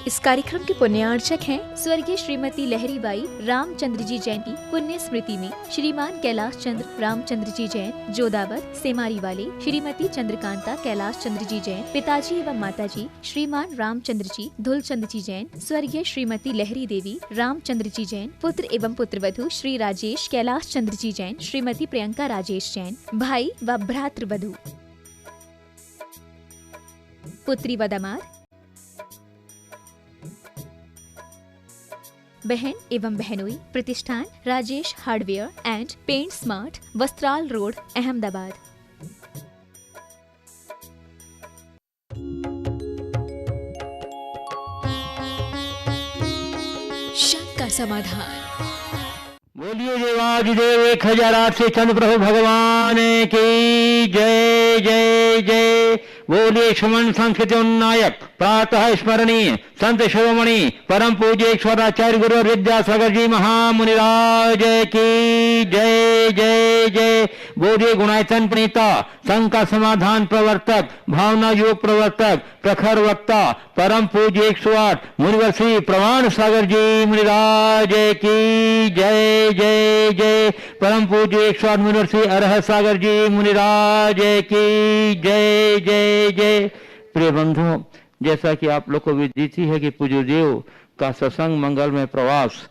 इस कार्यक्रम के पुण्यार्चक हैं स्वर्गीय श्रीमती लहरीबाई रामचंद्र जी जैन की पुण्य स्मृति में श्रीमान कैलाश चंद्र रामचंद्र जी जैन जोदावर सेमारी वाले, श्रीमती चंद्रकांता कैलाश चंद्र जी जैन पिताजी एवं माताजी श्रीमान रामचंद्र जी धुलचंद जी जैन, स्वर्गीय श्रीमती लहरी देवी रामचंद्र जी जैन, पुत्र एवं पुत्रवधु श्री राजेश कैलाश चंद्र जी जैन, श्रीमती प्रियंका राजेश जैन, भाई व भ्रातृवधु, पुत्री व दामाद, बहन एवं बहनोई, प्रतिष्ठान Rajesh hardware and paint smart, Vastral road, Ahmedabad. शंका समाधान। बोलिए देवाधिदेव 1008 से चंद्र प्रभु भगवान की जय जय जय। बोलिए सुमन संस्कृति उन्नायक प्रातः स्मरणीय संत शिरोमणि परम पूज्य ईश्वराचार्य गुरु विद्यासागर जी महामुनिराज की जय जय जय। बोलिए गुणायतन प्रणीता संघ का समाधान प्रवर्तक भावना योग प्रवर्तक प्रखर वक्ता परम पूज्य 108 मुनिवर्षी प्रमाण सागर जी मुनिराज की जय जय जय। परम पूज्य 108 मुनिवर्षी अरहत सागर जी मुनिराज की जय जय जय। प्रिय बंधुओं, जैसा कि आप लोग को विदित ही है कि पूज्य देव का सत्संग मंगल में प्रवास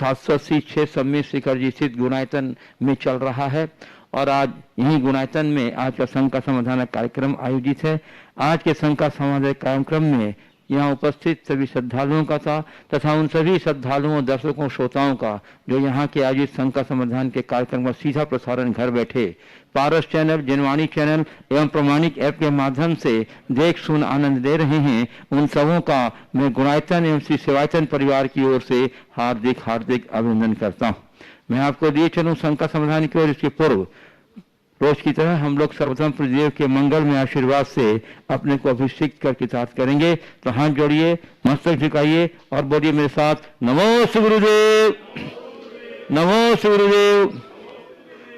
786 सम्य शिखर जी स्थित गुणायतन में चल रहा है और आज यही गुणायतन में आज का संघ का समाधान कार्यक्रम आयोजित है। आज के संघ का समाधान कार्यक्रम में यहाँ उपस्थित सभी श्रद्धालुओं का था तथा उन सभी श्रद्धालुओं दर्शकों श्रोताओं का जो यहाँ के आयोजित संघ का समाधान के कार्यक्रम का सीधा प्रसारण घर बैठे पारस चैनल, जनवाणी चैनल एवं प्रमाणिक ऐप के माध्यम से देख सुन आनंद ले रहे हैं, उन सबों का मैं गुणायतन एवं श्री सेवायतन परिवार की ओर से हार्दिक हार्दिक अभिनंदन करता हूँ। मैं आपको दिए चलूँ संघ का समाधान की ओर। इसके पूर्व रोज की तरह हम लोग सर्वप्रथम प्रदेव के मंगल में आशीर्वाद से अपने को अभिषेक कर कृतार्थ करेंगे। तो हाथ जोड़िए, मस्तक झुकाइए और बोलिए मेरे साथ, नमो गुरुदेव, नमो गुरुदेव,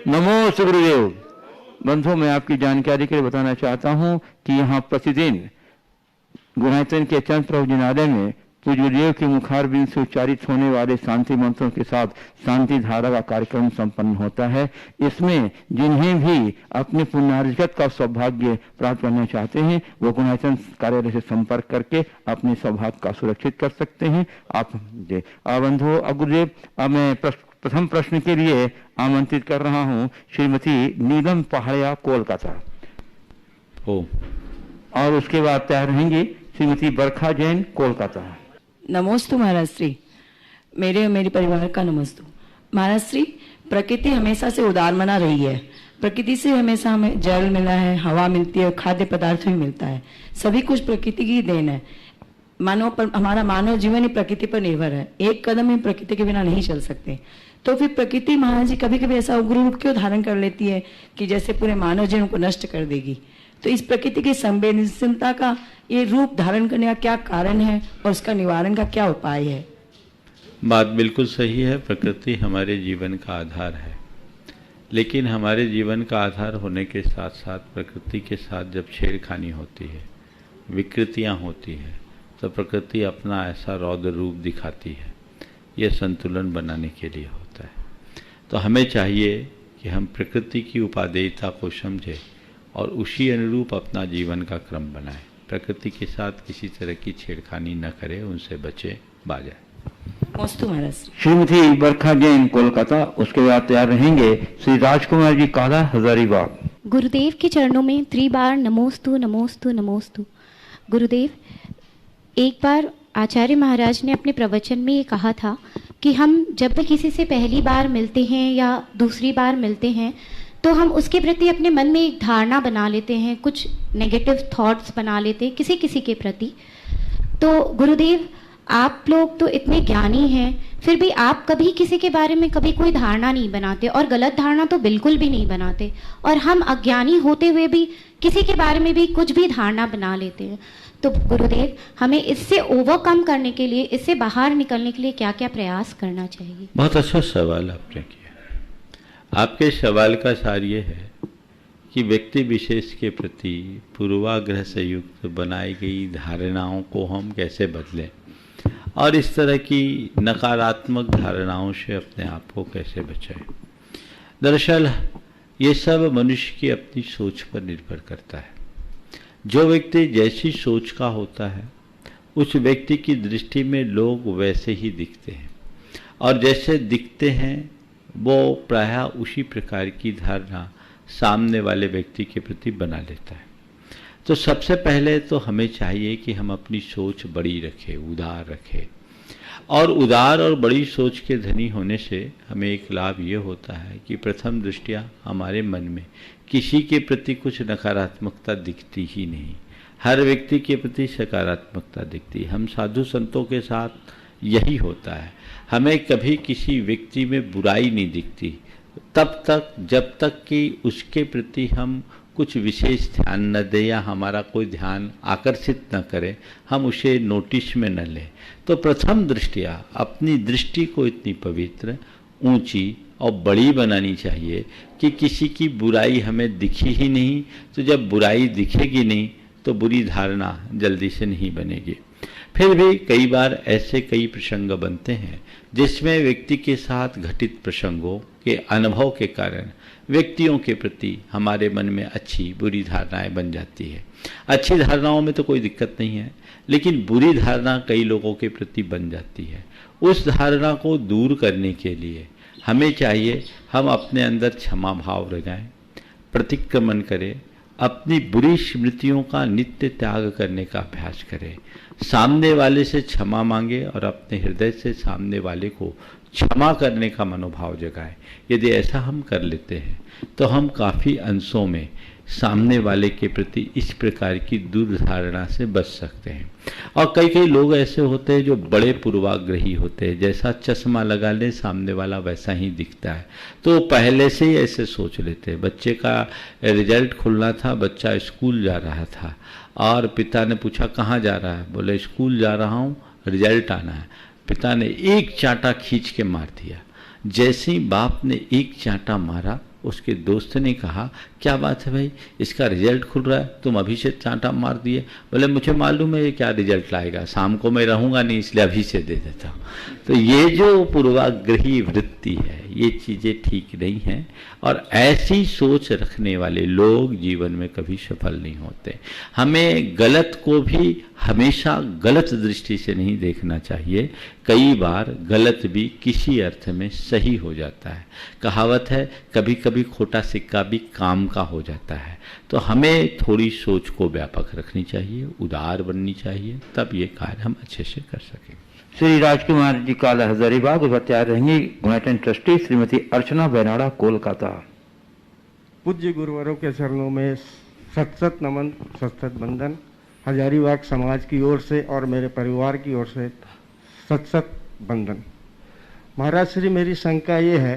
नमो गुरुदेव। बंधुओं, मैं आपकी जानकारी के लिए बताना चाहता हूं कि यहाँ प्रतिदिन गुणायतन के चंद्र प्रभु जिनालय में पूज्य देव के मुखारबिंद से उच्चारित होने वाले शांति मंत्रों के साथ शांति धारा का कार्यक्रम संपन्न होता है। इसमें जिन्हें भी अपने पुण्यार्जित का सौभाग्य प्राप्त करना चाहते हैं वो गुणायतन कार्यालय से संपर्क करके अपने सौभाग्य का सुरक्षित कर सकते हैं। आप बंधुओं, गुरुदेव, अब मैं प्रथम प्रश्न के लिए आमंत्रित कर रहा हूँ श्रीमती नीलम पहाड़िया कोलकाता और उसके बाद तैयार रहेंगी श्रीमती बरखा जैन कोलकाता। नमोस्तु महाराज श्री। मेरे और मेरे परिवार का नमस्तु। महाराज श्री, प्रकृति हमेशा से उदारमना रही है। प्रकृति से हमेशा हमें जल मिला है, हवा मिलती है, खाद्य पदार्थ भी मिलता है। सभी कुछ प्रकृति की देन है। हमारा मानव जीवन ही प्रकृति पर निर्भर है। एक कदम ही प्रकृति के बिना नहीं चल सकते। तो फिर प्रकृति महाराज जी कभी कभी ऐसा उग्र रूप क्यों धारण कर लेती है कि जैसे पूरे मानव जीवन को नष्ट कर देगी। तो इस प्रकृति की संवेदनशीलता का ये रूप धारण करने का क्या कारण है और उसका निवारण का क्या उपाय है? बात बिल्कुल सही है। प्रकृति हमारे जीवन का आधार है, लेकिन हमारे जीवन का आधार होने के साथ साथ प्रकृति के साथ जब छेड़खानी होती है, विकृतियां होती है, तो प्रकृति अपना ऐसा रौद्र रूप दिखाती है। यह संतुलन बनाने के लिए होता है। तो हमें चाहिए कि हम प्रकृति की उपादेयता को समझें और उसी अनुरूप अपना जीवन का क्रम बनाएं। प्रकृति के साथ किसी तरह की छेड़खानी न करें, उनसे बचे बाजाए। श्रीमती बरखा जैन कोलकाता, उसके बाद तैयार रहेंगे श्री राजकुमार जी काला हजारीबाग। गुरुदेव के चरणों में त्रिबार नमोस्तु नमोस्तु नमोस्तु। गुरुदेव, एक बार आचार्य महाराज ने अपने प्रवचन में ये कहा था कि हम जब भी किसी से पहली बार मिलते हैं या दूसरी बार मिलते हैं तो हम उसके प्रति अपने मन में एक धारणा बना लेते हैं, कुछ नेगेटिव थॉट्स बना लेते हैं किसी किसी के प्रति। तो गुरुदेव, आप लोग तो इतने ज्ञानी हैं, फिर भी आप कभी किसी के बारे में कभी कोई धारणा नहीं बनाते और गलत धारणा तो बिल्कुल भी नहीं बनाते, और हम अज्ञानी होते हुए भी किसी के बारे में भी कुछ भी धारणा बना लेते हैं। तो गुरुदेव, हमें इससे ओवरकम करने के लिए, इससे बाहर निकलने के लिए क्या क्या प्रयास करना चाहिए? बहुत अच्छा सवाल आपने किया। आपके सवाल का सार ये है कि व्यक्ति विशेष के प्रति पूर्वाग्रह से युक्त बनाई गई धारणाओं को हम कैसे बदलें और इस तरह की नकारात्मक धारणाओं से अपने आप को कैसे बचाएं। दरअसल ये सब मनुष्य की अपनी सोच पर निर्भर करता है। जो व्यक्ति जैसी सोच का होता है उस व्यक्ति की दृष्टि में लोग वैसे ही दिखते हैं और जैसे दिखते हैं वो प्रायः उसी प्रकार की धारणा सामने वाले व्यक्ति के प्रति बना लेता है। तो सबसे पहले तो हमें चाहिए कि हम अपनी सोच बड़ी रखें, उदार रखें। और उदार और बड़ी सोच के धनी होने से हमें एक लाभ ये होता है कि प्रथम दृष्टया हमारे मन में किसी के प्रति कुछ नकारात्मकता दिखती ही नहीं, हर व्यक्ति के प्रति सकारात्मकता दिखती है। हम साधु संतों के साथ यही होता है, हमें कभी किसी व्यक्ति में बुराई नहीं दिखती तब तक जब तक कि उसके प्रति हम कुछ विशेष ध्यान न दें या हमारा कोई ध्यान आकर्षित न करे, हम उसे नोटिस में न लें। तो प्रथम दृष्टया अपनी दृष्टि को इतनी पवित्र, ऊंची और बड़ी बनानी चाहिए कि किसी की बुराई हमें दिखी ही नहीं। तो जब बुराई दिखेगी नहीं तो बुरी धारणा जल्दी से नहीं बनेगी। फिर भी कई बार ऐसे कई प्रसंग बनते हैं जिसमें व्यक्ति के साथ घटित प्रसंगों के अनुभव के कारण व्यक्तियों के प्रति हमारे मन में अच्छी बुरी धारणाएं बन जाती है। अच्छी धारणाओं में तो कोई दिक्कत नहीं है, लेकिन बुरी धारणा कई लोगों के प्रति बन जाती है। उस धारणा को दूर करने के लिए हमें चाहिए हम अपने अंदर क्षमा भाव लगाएं, प्रतिक्रमण करें, अपनी बुरी स्मृतियों का नित्य त्याग करने का अभ्यास करें, सामने वाले से क्षमा मांगे और अपने हृदय से सामने वाले को क्षमा करने का मनोभाव जगाएं। यदि ऐसा हम कर लेते हैं तो हम काफ़ी अंशों में सामने वाले के प्रति इस प्रकार की दुर्धारणा से बच सकते हैं। और कई कई लोग ऐसे होते हैं जो बड़े पूर्वाग्रही होते हैं, जैसा चश्मा लगा ले सामने वाला वैसा ही दिखता है, तो पहले से ही ऐसे सोच लेते हैं। बच्चे का रिजल्ट खुलना था, बच्चा स्कूल जा रहा था और पिता ने पूछा कहाँ जा रहा है, बोले स्कूल जा रहा हूँ, रिजल्ट आना है। पिता ने एक चांटा खींच के मार दिया। जैसे ही बाप ने एक चांटा मारा, उसके दोस्त ने कहा क्या बात है भाई, इसका रिजल्ट खुल रहा है, तुम अभी से चांटा मार दिए। बोले मुझे मालूम है ये क्या रिजल्ट लाएगा, शाम को मैं रहूँगा नहीं इसलिए अभी से दे देता हूँ। तो ये जो पूर्वाग्रही वृत्ति है ये चीज़ें ठीक नहीं हैं और ऐसी सोच रखने वाले लोग जीवन में कभी सफल नहीं होते। हमें गलत को भी हमेशा गलत दृष्टि से नहीं देखना चाहिए, कई बार गलत भी किसी अर्थ में सही हो जाता है। कहावत है कभी कभी खोटा सिक्का भी काम का हो जाता है। तो हमें थोड़ी सोच को व्यापक रखनी चाहिए, उदार बननी चाहिए, तब ये कार्य हम अच्छे से कर सकें। श्री राजकुमार जी काला हजारीबाग तैयार रहेंगी। यूनाइटेड ट्रस्टी श्रीमती अर्चना बेनाड़ा कोलकाता। पूज्य गुरुवरों के चरणों में सत सत नमन, सत सत बंदन। हजारीबाग समाज की ओर से और मेरे परिवार की ओर से सत सत बंदन। महाराज श्री, मेरी शंका ये है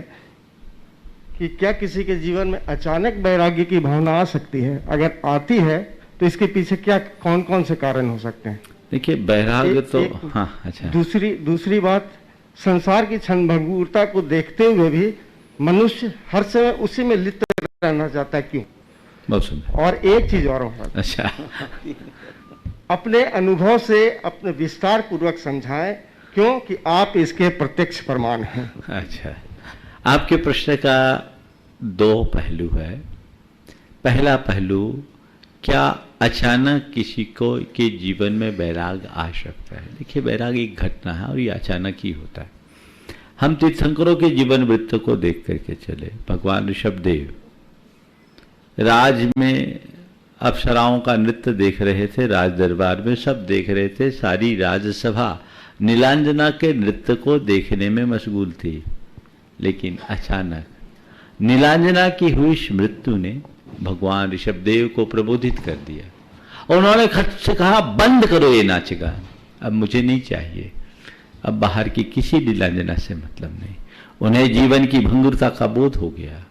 कि क्या किसी के जीवन में अचानक वैराग्य की भावना आ सकती है? अगर आती है तो इसके पीछे क्या कौन कौन से कारण हो सकते हैं? देखिए वैराग्य तो हाँ अच्छा। दूसरी बात, संसार की क्षणभंगुरता को देखते हुए भी मनुष्य हर समय उसी में लिप्त रहना चाहता है, क्यों? बहुत सुंदर। और एक चीज और अच्छा अपने अनुभव से अपने विस्तार पूर्वक समझाएं, क्योंकि आप इसके प्रत्यक्ष प्रमाण हैं। अच्छा, आपके प्रश्न का दो पहलू है। पहला पहलू, क्या अचानक किसी को के जीवन में वैराग आ सकता है? देखिए वैराग एक घटना है और ये अचानक ही होता है। हम तीर्थंकरों के जीवन वृत्त को देख करके चले। भगवान ऋषभदेव राज में अप्सराओं का नृत्य देख रहे थे, राज दरबार में सब देख रहे थे, सारी राजसभा नीलांजना के नृत्य को देखने में मशगूल थी। लेकिन अचानक नीलांजना की हुई मृत्यु ने भगवान ऋषभदेव को प्रबोधित कर दिया और उन्होंने खट से कहा बंद करो ये नाच गान, अब मुझे नहीं चाहिए, अब बाहर की किसी नीलांजना से मतलब नहीं। उन्हें जीवन की भंगुरता का बोध हो गया,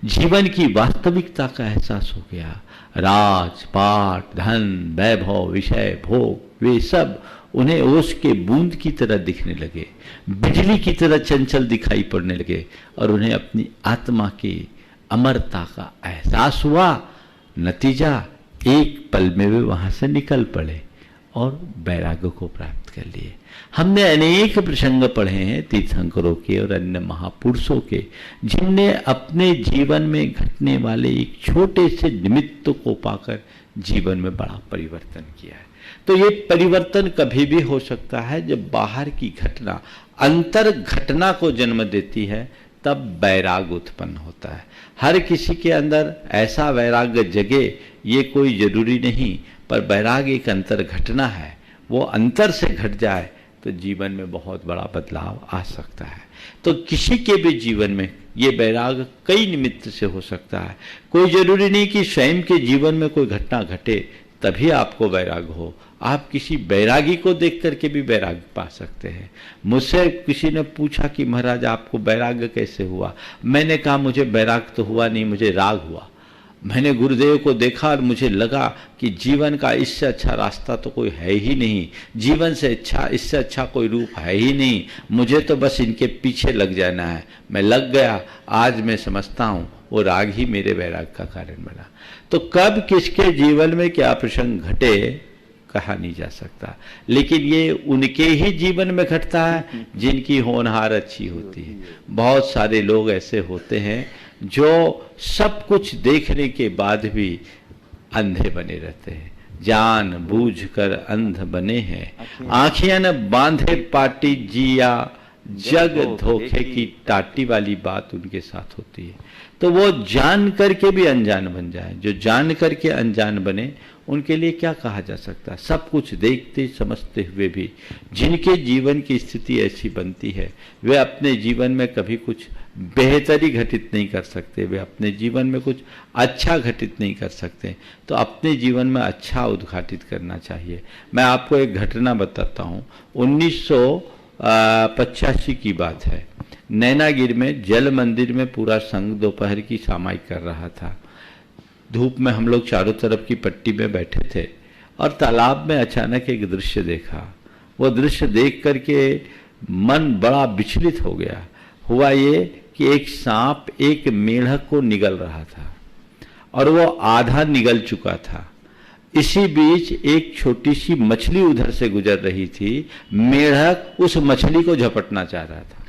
जीवन की वास्तविकता का एहसास हो गया। राज पाट धन वैभव विषय भोग वे सब उन्हें ओस के बूंद की तरह दिखने लगे, बिजली की तरह चंचल दिखाई पड़ने लगे और उन्हें अपनी आत्मा की अमरता का एहसास हुआ नतीजा एक पल में वे वहां से निकल पड़े और वैराग्य को प्राप्त कर लिए। हमने अनेक प्रसंग पढ़े हैं तीर्थंकरों के और अन्य महापुरुषों के, जिनने अपने जीवन में घटने वाले एक छोटे से निमित्त को पाकर जीवन में बड़ा परिवर्तन किया है। तो ये परिवर्तन कभी भी हो सकता है जब बाहर की घटना अंतर घटना को जन्म देती है, तब वैराग्य उत्पन्न होता है। हर किसी के अंदर ऐसा वैराग्य जगे ये कोई जरूरी नहीं, पर वैराग्य एक अंतर घटना है, वो अंतर से घट जाए तो जीवन में बहुत बड़ा बदलाव आ सकता है। तो किसी के भी जीवन में ये वैराग्य कई निमित्त से हो सकता है। कोई जरूरी नहीं कि स्वयं के जीवन में कोई घटना घटे तभी आपको वैराग्य हो, आप किसी वैरागी को देख करके भी वैराग्य पा सकते हैं। मुझसे किसी ने पूछा कि महाराज आपको वैराग्य कैसे हुआ? मैंने कहा मुझे वैराग्य तो हुआ नहीं, मुझे राग हुआ। मैंने गुरुदेव को देखा और मुझे लगा कि जीवन का इससे अच्छा रास्ता तो कोई है ही नहीं, जीवन से अच्छा इससे अच्छा कोई रूप है ही नहीं, मुझे तो बस इनके पीछे लग जाना है। मैं लग गया। आज मैं समझता हूँ वो राग ही मेरे वैराग का कारण बना। तो कब किसके जीवन में क्या प्रसंग घटे कहा नहीं जा सकता, लेकिन ये उनके ही जीवन में घटता है जिनकी होनहार अच्छी होती है। बहुत सारे लोग ऐसे होते हैं जो सब कुछ देखने के बाद भी अंधे बने रहते हैं, जान बूझ कर अंध बने हैं, आंखें न बांधे पाटी जिया जग धोखे की टाटी वाली बात उनके साथ होती है। तो वो जान करके भी अनजान बन जाए, जो जान करके अनजान बने उनके लिए क्या कहा जा सकता है? सब कुछ देखते समझते हुए भी जिनके जीवन की स्थिति ऐसी बनती है वे अपने जीवन में कभी कुछ बेहतरी घटित नहीं कर सकते, वे अपने जीवन में कुछ अच्छा घटित नहीं कर सकते। तो अपने जीवन में अच्छा उद्घाटित करना चाहिए। मैं आपको एक घटना बताता हूँ। 1985 की बात है। नैनागिर में जल मंदिर में पूरा संघ दोपहर की सामायिक कर रहा था। धूप में हम लोग चारों तरफ की पट्टी में बैठे थे और तालाब में अचानक एक दृश्य देखा। वो दृश्य देख करके मन बड़ा विचलित हो गया। हुआ ये कि एक सांप एक मेढक को निगल रहा था और वो आधा निगल चुका था। इसी बीच एक छोटी सी मछली उधर से गुजर रही थी। मेढक उस मछली को झपटना चाह रहा था।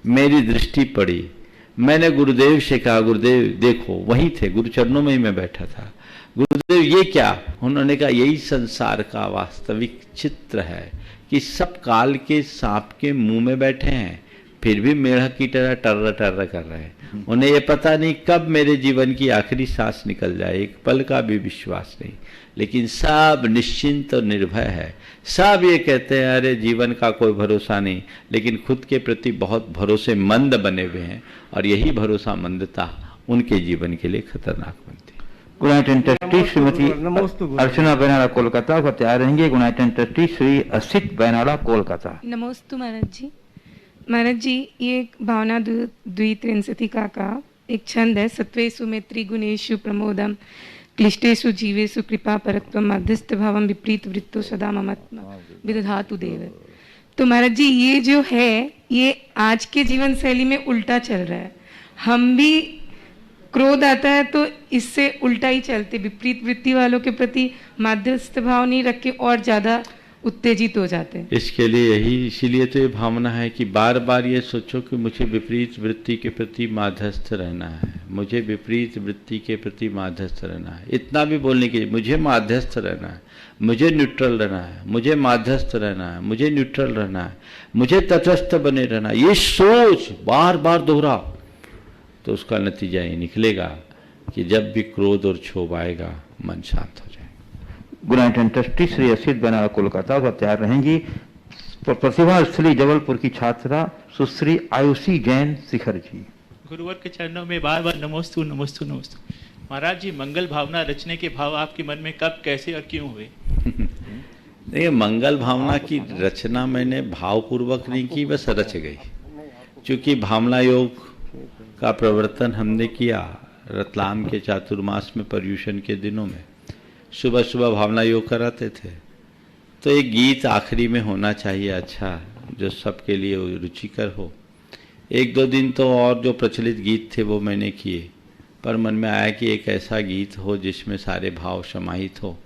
मेरी दृष्टि पड़ी। मैंने गुरुदेव से कहा, गुरुदेव देखो, वहीं थे, गुरुचरणों में ही मैं बैठा था। गुरुदेव ये क्या? उन्होंने कहा यही संसार का वास्तविक चित्र है कि सब काल के सांप के मुंह में बैठे हैं, फिर भी मेढक की तरह टर्र टर्र कर रहे हैं। उन्हें ये पता नहीं कब मेरे जीवन की आखिरी सांस निकल जाए, एक पल का भी विश्वास नहीं, लेकिन सब निश्चिंत और निर्भय है। सब ये कहते हैं अरे जीवन का कोई भरोसा नहीं, लेकिन खुद के प्रति बहुत भरोसेमंद बने हुए हैं और यही भरोसामंदता उनके जीवन के लिए खतरनाक बनती है। गुणायतन ट्रस्टी श्रीमती अर्चना बैनाला कोलकाता को तैयार रहेंगे। गुणायतन ट्रस्टी श्री असित बैनाला कोलकाता। नमोस्तु महाराज जी। महाराज जी, ये एक भावना द्वित्रिंशतिका का एक छंद है। सत्वेषु में त्रिगुणेषु प्रमोदम क्लिष्टेषु जीवेषु कृपा परत्वम मध्यस्थ भावम विपरीत वृत्तो सदा ममत्म विदधातु देव। तो महाराज जी ये जो है ये आज के जीवन शैली में उल्टा चल रहा है। हम भी क्रोध आता है तो इससे उल्टा ही चलते, विपरीत वृत्ति वालों के प्रति मध्यस्थ भाव नहीं रख के और ज़्यादा उत्तेजित हो जाते हैं। इसके लिए इसीलिए तो ये भावना है कि बार बार ये सोचो कि मुझे विपरीत वृत्ति के प्रति माध्यस्थ रहना है, मुझे विपरीत वृत्ति के प्रति माध्यस्थ रहना है। इतना भी बोलने के लिए मुझे माध्यस्थ रहना है, मुझे न्यूट्रल रहना है, मुझे माध्यस्थ रहना है, मुझे न्यूट्रल रहना है, मुझे तटस्थ बने रहना है। ये सोच बार बार दोहराओ तो उसका नतीजा ये निकलेगा कि जब भी क्रोध और क्षोभ आएगा मन शांत हो जाए। गुणायतन ट्रस्टी श्री असित बैनाला कोलकाता को तैयार रहेंगी। प्रतिभा स्थली जबलपुर की छात्रा सुश्री आयुषी जैन शिखर जी। गुरुवर के चरणों में बार बार नमोस्तु नमोस्तु नमोस्तु। महाराज जी, मंगल भावना रचने के भाव आपके मन में कब, कैसे और क्यों हुए? देखिए, मंगल भावना की रचना मैंने भावपूर्वक नहीं की, बस रच गई। क्योंकि भावना योग का प्रवर्तन हमने किया रतलाम के चातुर्मास में पर्यूषण के दिनों में, सुबह सुबह भावना योग कराते थे। तो एक गीत आखिरी में होना चाहिए अच्छा, जो सबके लिए रुचिकर हो। एक दो दिन तो और जो प्रचलित गीत थे वो मैंने किए, पर मन में आया कि एक ऐसा गीत हो जिसमें सारे भाव समाहित हो।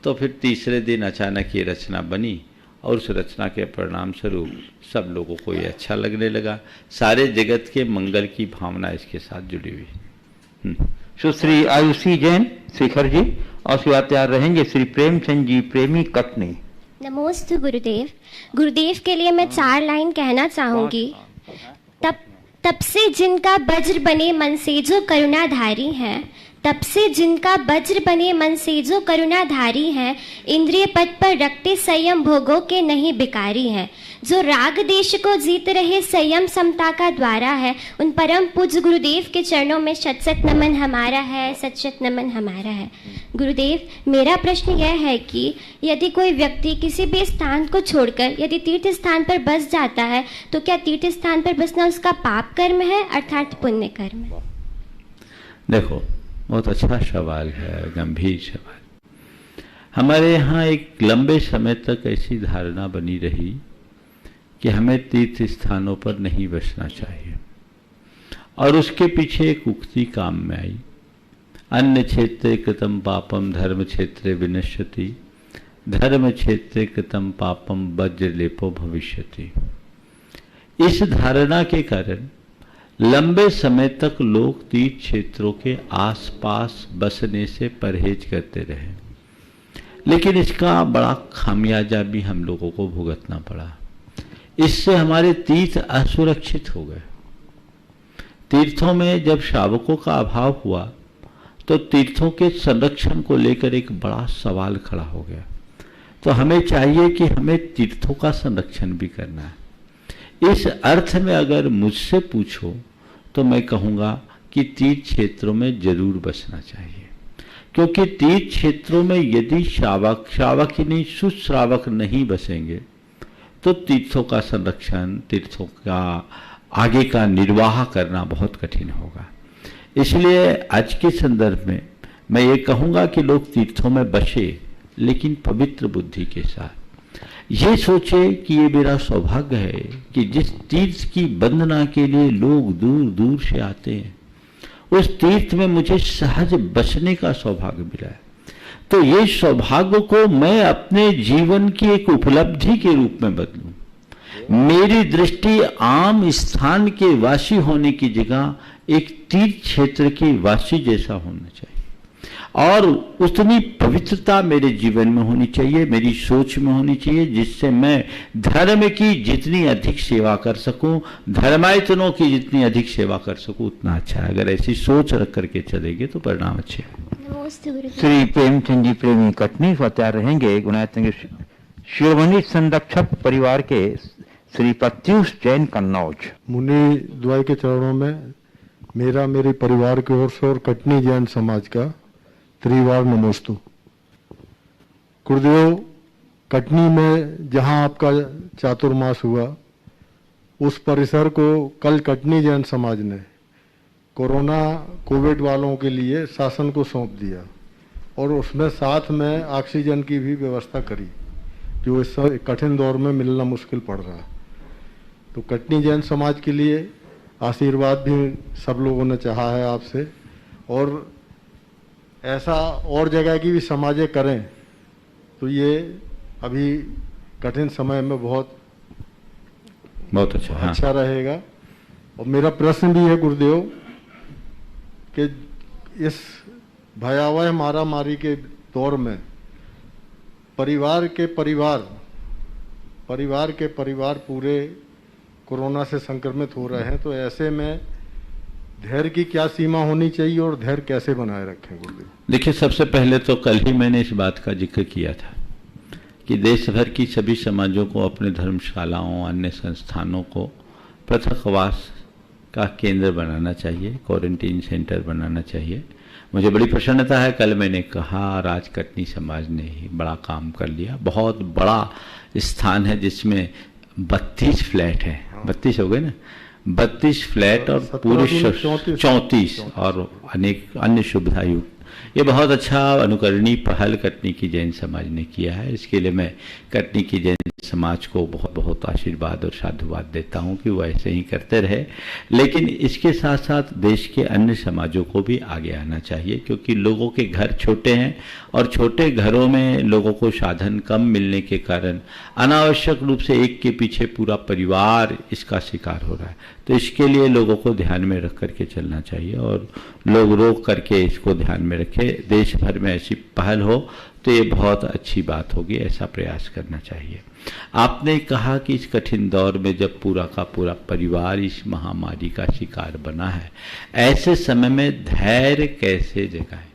तो फिर तीसरे दिन अचानक ये रचना बनी और उस रचना के परिणाम स्वरूप सब लोगों को ये अच्छा लगने लगा। सारे जगत के मंगल की भावना इसके साथ जुड़ी हुई। सुश्री आयुषी जैन शेखर जी, और उसके बाद तैयार रहेंगे श्री प्रेमचंद जी प्रेमी कटनी। नमोस्तु गुरुदेव। गुरुदेव के लिए मैं 4 लाइन कहना चाहूंगी। तब से जिनका वज्र बने मन से जो करुणाधारी हैं, तब से जिनका वज्र बने मन से जो करुणाधारी हैं, इंद्रिय पद पर रखते संयम भोगों के नहीं बिकारी हैं। जो राग देश को जीत रहे संयम समता का द्वारा है, उन परम पूज्य गुरुदेव के चरणों में शत शत नमन हमारा है, शत शत नमन हमारा है। गुरुदेव, मेरा प्रश्न यह है कि यदि कोई व्यक्ति किसी भी स्थान को छोड़कर यदि तीर्थ स्थान पर बस जाता है, तो क्या तीर्थ स्थान पर बसना उसका पाप कर्म है अर्थात पुण्य कर्म है? देखो, बहुत अच्छा सवाल है, गंभीर सवाल। हमारे यहाँ एक लंबे समय तक ऐसी धारणा बनी रही कि हमें तीर्थ स्थानों पर नहीं बसना चाहिए, और उसके पीछे एक उक्ति काम में आई, अन्य क्षेत्रे कृतम पापम धर्म क्षेत्रे विनश्यति, धर्म क्षेत्रे कृतम पापम वज्रलेपो भविष्यति। इस धारणा के कारण लंबे समय तक लोग तीर्थ क्षेत्रों के आसपास बसने से परहेज करते रहे, लेकिन इसका बड़ा खामियाजा भी हम लोगों को भुगतना पड़ा। इससे हमारे तीर्थ असुरक्षित हो गए। तीर्थों में जब शावकों का अभाव हुआ तो तीर्थों के संरक्षण को लेकर एक बड़ा सवाल खड़ा हो गया। तो हमें चाहिए कि हमें तीर्थों का संरक्षण भी करना है। इस अर्थ में अगर मुझसे पूछो तो मैं कहूँगा कि तीर्थ क्षेत्रों में जरूर बसना चाहिए, क्योंकि तीर्थ क्षेत्रों में यदि शावक ही नहीं सुश्रावक नहीं बसेंगे तो तीर्थों का संरक्षण, तीर्थों का आगे का निर्वाह करना बहुत कठिन होगा। इसलिए आज के संदर्भ में मैं ये कहूँगा कि लोग तीर्थों में बसे, लेकिन पवित्र बुद्धि के साथ। ये सोचे कि ये मेरा सौभाग्य है कि जिस तीर्थ की वंदना के लिए लोग दूर दूर से आते हैं, उस तीर्थ में मुझे सहज बसने का सौभाग्य मिला है। तो ये सौभाग्य को मैं अपने जीवन की एक उपलब्धि के रूप में बदलूं। मेरी दृष्टि आम स्थान के वासी होने की जगह एक तीर्थ क्षेत्र के वासी जैसा होना चाहिए, और उतनी पवित्रता मेरे जीवन में होनी चाहिए, मेरी सोच में होनी चाहिए, जिससे मैं धर्म की जितनी अधिक सेवा कर सकूं, धर्मायतनों की जितनी अधिक सेवा कर सकूं, उतना अच्छा है। अगर ऐसी सोच रख करके चलेंगे तो परिणाम अच्छे हैं। श्री प्रेमचंद जी प्रेमी कटनी तैयार रहेंगे। गुनायत शिरोमणि संरक्षक परिवार के श्री प्रत्युष जैन कन्नौज। मुनि द्वय के चरणों में मेरा मेरे परिवार की ओर से और कटनी जैन समाज का त्रिवार नमोस्तु। गुरुदेव, कटनी में जहां आपका चातुर्मास हुआ, उस परिसर को कल कटनी जैन समाज ने कोविड वालों के लिए शासन को सौंप दिया, और उसमें साथ में ऑक्सीजन की भी व्यवस्था करी, जो इस कठिन दौर में मिलना मुश्किल पड़ रहा है। तो कटनी जैन समाज के लिए आशीर्वाद भी सब लोगों ने चाहा है आपसे, और ऐसा और जगह की भी समाजें करें तो ये अभी कठिन समय में बहुत अच्छा रहेगा। और मेरा प्रश्न भी है गुरुदेव कि इस भयावह मारामारी के दौर में परिवार के परिवार पूरे कोरोना से संक्रमित हो रहे हैं, तो ऐसे में धैर्य की क्या सीमा होनी चाहिए और धैर्य कैसे बनाए रखें गुरुदेव? देखिए, सबसे पहले तो कल ही मैंने इस बात का जिक्र किया था कि देश भर की सभी समाजों को अपने धर्मशालाओं, अन्य संस्थानों को पृथकवास का केंद्र बनाना चाहिए, क्वारंटीन सेंटर बनाना चाहिए। मुझे बड़ी प्रसन्नता है, कल मैंने कहा और आज कटनी समाज ने ही बड़ा काम कर लिया। बहुत बड़ा स्थान है जिसमें 32 फ्लैट है, 32 हो गए ना, 32 फ्लैट और पूरे 34 और अनेक अन्य सुविधायुक्त ये बहुत अच्छा अनुकरणीय पहल कटनी की जैन समाज ने किया है। इसके लिए मैं कटनी की जैन समाज को बहुत बहुत आशीर्वाद और साधुवाद देता हूँ कि वो ऐसे ही करते रहे। लेकिन इसके साथ साथ देश के अन्य समाजों को भी आगे आना चाहिए, क्योंकि लोगों के घर छोटे हैं और छोटे घरों में लोगों को साधन कम मिलने के कारण अनावश्यक रूप से एक के पीछे पूरा परिवार इसका शिकार हो रहा है। तो इसके लिए लोगों को ध्यान में रख करके चलना चाहिए और लोग रोक करके इसको ध्यान में रखें। देश भर में ऐसी पहल हो तो ये बहुत अच्छी बात होगी, ऐसा प्रयास करना चाहिए। आपने कहा कि इस कठिन दौर में जब पूरा का पूरा परिवार इस महामारी का शिकार बना है, ऐसे समय में धैर्य कैसे जगाएं?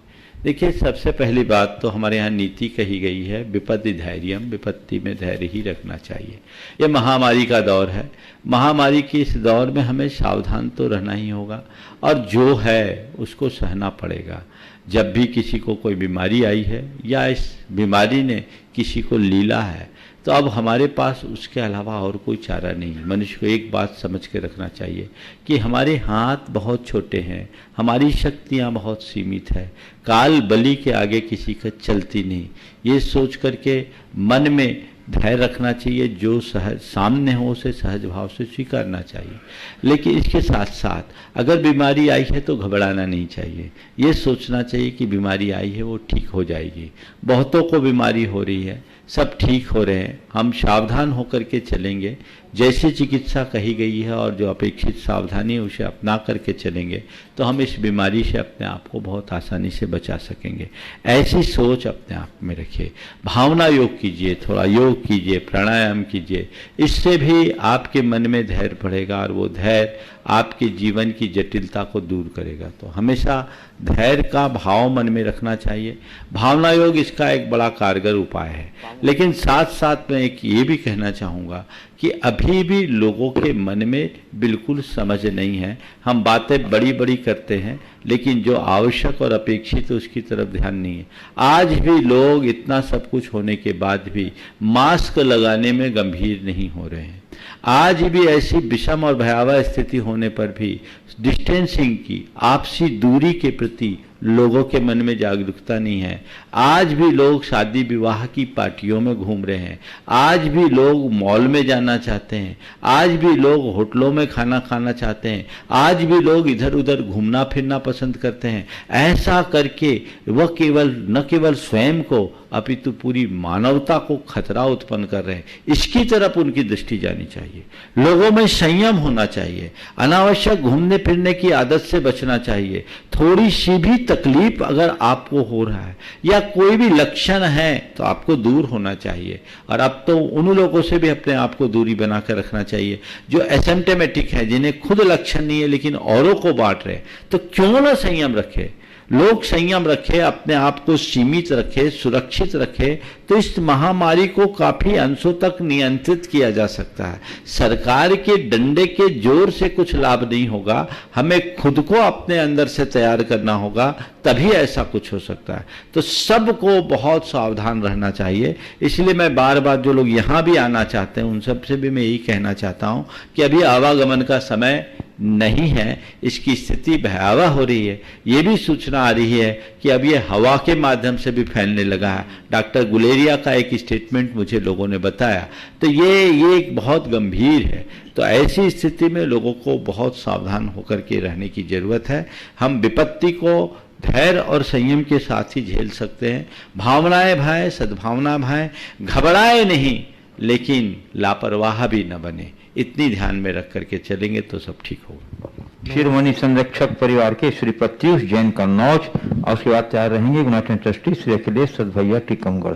देखिए, सबसे पहली बात तो हमारे यहाँ नीति कही गई है, विपत्ति धैर्यम, विपत्ति में धैर्य ही रखना चाहिए। ये महामारी का दौर है। महामारी के इस दौर में हमें सावधान तो रहना ही होगा और जो है उसको सहना पड़ेगा। जब भी किसी को कोई बीमारी आई है या इस बीमारी ने किसी को लीला है, तो अब हमारे पास उसके अलावा और कोई चारा नहीं है। मनुष्य को एक बात समझ के रखना चाहिए कि हमारे हाथ बहुत छोटे हैं, हमारी शक्तियाँ बहुत सीमित है, काल बलि के आगे किसी का चलती नहीं। ये सोच करके मन में धैर्य रखना चाहिए, जो सहज सामने हो उसे सहज भाव से स्वीकारना चाहिए। लेकिन इसके साथ साथ अगर बीमारी आई है तो घबराना नहीं चाहिए। ये सोचना चाहिए कि बीमारी आई है वो ठीक हो जाएगी। बहुतों को बीमारी हो रही है, सब ठीक हो रहे हैं, हम सावधान होकर के चलेंगे, जैसी चिकित्सा कही गई है और जो अपेक्षित सावधानी है उसे अपना करके चलेंगे तो हम इस बीमारी से अपने आप को बहुत आसानी से बचा सकेंगे। ऐसी सोच अपने आप में रखिए। भावना योग कीजिए, थोड़ा योग कीजिए, प्राणायाम कीजिए, इससे भी आपके मन में धैर्य बढ़ेगा और वो धैर्य आपके जीवन की जटिलता को दूर करेगा। तो हमेशा धैर्य का भाव मन में रखना चाहिए। भावना योग इसका एक बड़ा कारगर उपाय है। लेकिन साथ साथ मैं एक ये भी कहना चाहूँगा कि अभी भी लोगों के मन में बिल्कुल समझ नहीं है। हम बातें बड़ी बड़ी करते हैं लेकिन जो आवश्यक और अपेक्षित है उसकी तरफ ध्यान नहीं है। आज भी लोग इतना सब कुछ होने के बाद भी मास्क लगाने में गंभीर नहीं हो रहे हैं। आज भी ऐसी विषम और भयावह स्थिति होने पर भी डिस्टेंसिंग की, आपसी दूरी के प्रति लोगों के मन में जागरूकता नहीं है। आज भी लोग शादी विवाह की पार्टियों में घूम रहे हैं, आज भी लोग मॉल में जाना चाहते हैं, आज भी लोग होटलों में खाना खाना चाहते हैं, आज भी लोग इधर उधर घूमना फिरना पसंद करते हैं। ऐसा करके वह न केवल स्वयं को अपितु पूरी मानवता को खतरा उत्पन्न कर रहे हैं। इसकी तरफ उनकी दृष्टि जानी चाहिए। लोगों में संयम होना चाहिए, अनावश्यक घूमने फिरने की आदत से बचना चाहिए। थोड़ी सी भी तकलीफ अगर आपको हो रहा है या कोई भी लक्षण है तो आपको दूर होना चाहिए। और अब तो उन लोगों से भी अपने आप को दूरी बनाकर रखना चाहिए जो एसिम्प्टोमेटिक है, जिन्हें खुद लक्षण नहीं है लेकिन औरों को बांट रहे। तो क्यों ना संयम रखे, लोग संयम रखे, अपने आप को सीमित रखे, सुरक्षित रखे, तो इस महामारी को काफी अंशों तक नियंत्रित किया जा सकता है। सरकार के डंडे के जोर से कुछ लाभ नहीं होगा, हमें खुद को अपने अंदर से तैयार करना होगा, तभी ऐसा कुछ हो सकता है। तो सबको बहुत सावधान रहना चाहिए। इसलिए मैं बार बार जो लोग यहाँ भी आना चाहते हैं उन सब से भी मैं यही कहना चाहता हूँ कि अभी आवागमन का समय नहीं है, इसकी स्थिति भयावह हो रही है। ये भी सूचना आ रही है कि अब ये हवा के माध्यम से भी फैलने लगा है। डॉक्टर गुलेरिया का एक स्टेटमेंट मुझे लोगों ने बताया, तो ये एक बहुत गंभीर है। तो ऐसी स्थिति में लोगों को बहुत सावधान होकर के रहने की जरूरत है। हम विपत्ति को धैर्य और संयम के साथ ही झेल सकते हैं। भावनाएं भाएं, सद्भावना भाएं, घबराए नहीं लेकिन लापरवाह भी न बने, इतनी ध्यान में रख करके चलेंगे तो सब ठीक होगा। शिरोमणि संरक्षक परिवार के श्री प्रत्युष जैन कन्नौज और उसके बाद तैयार रहेंगे यूनाइटेड ट्रस्टी श्री अखिलेश सदभैया टीकमगढ़।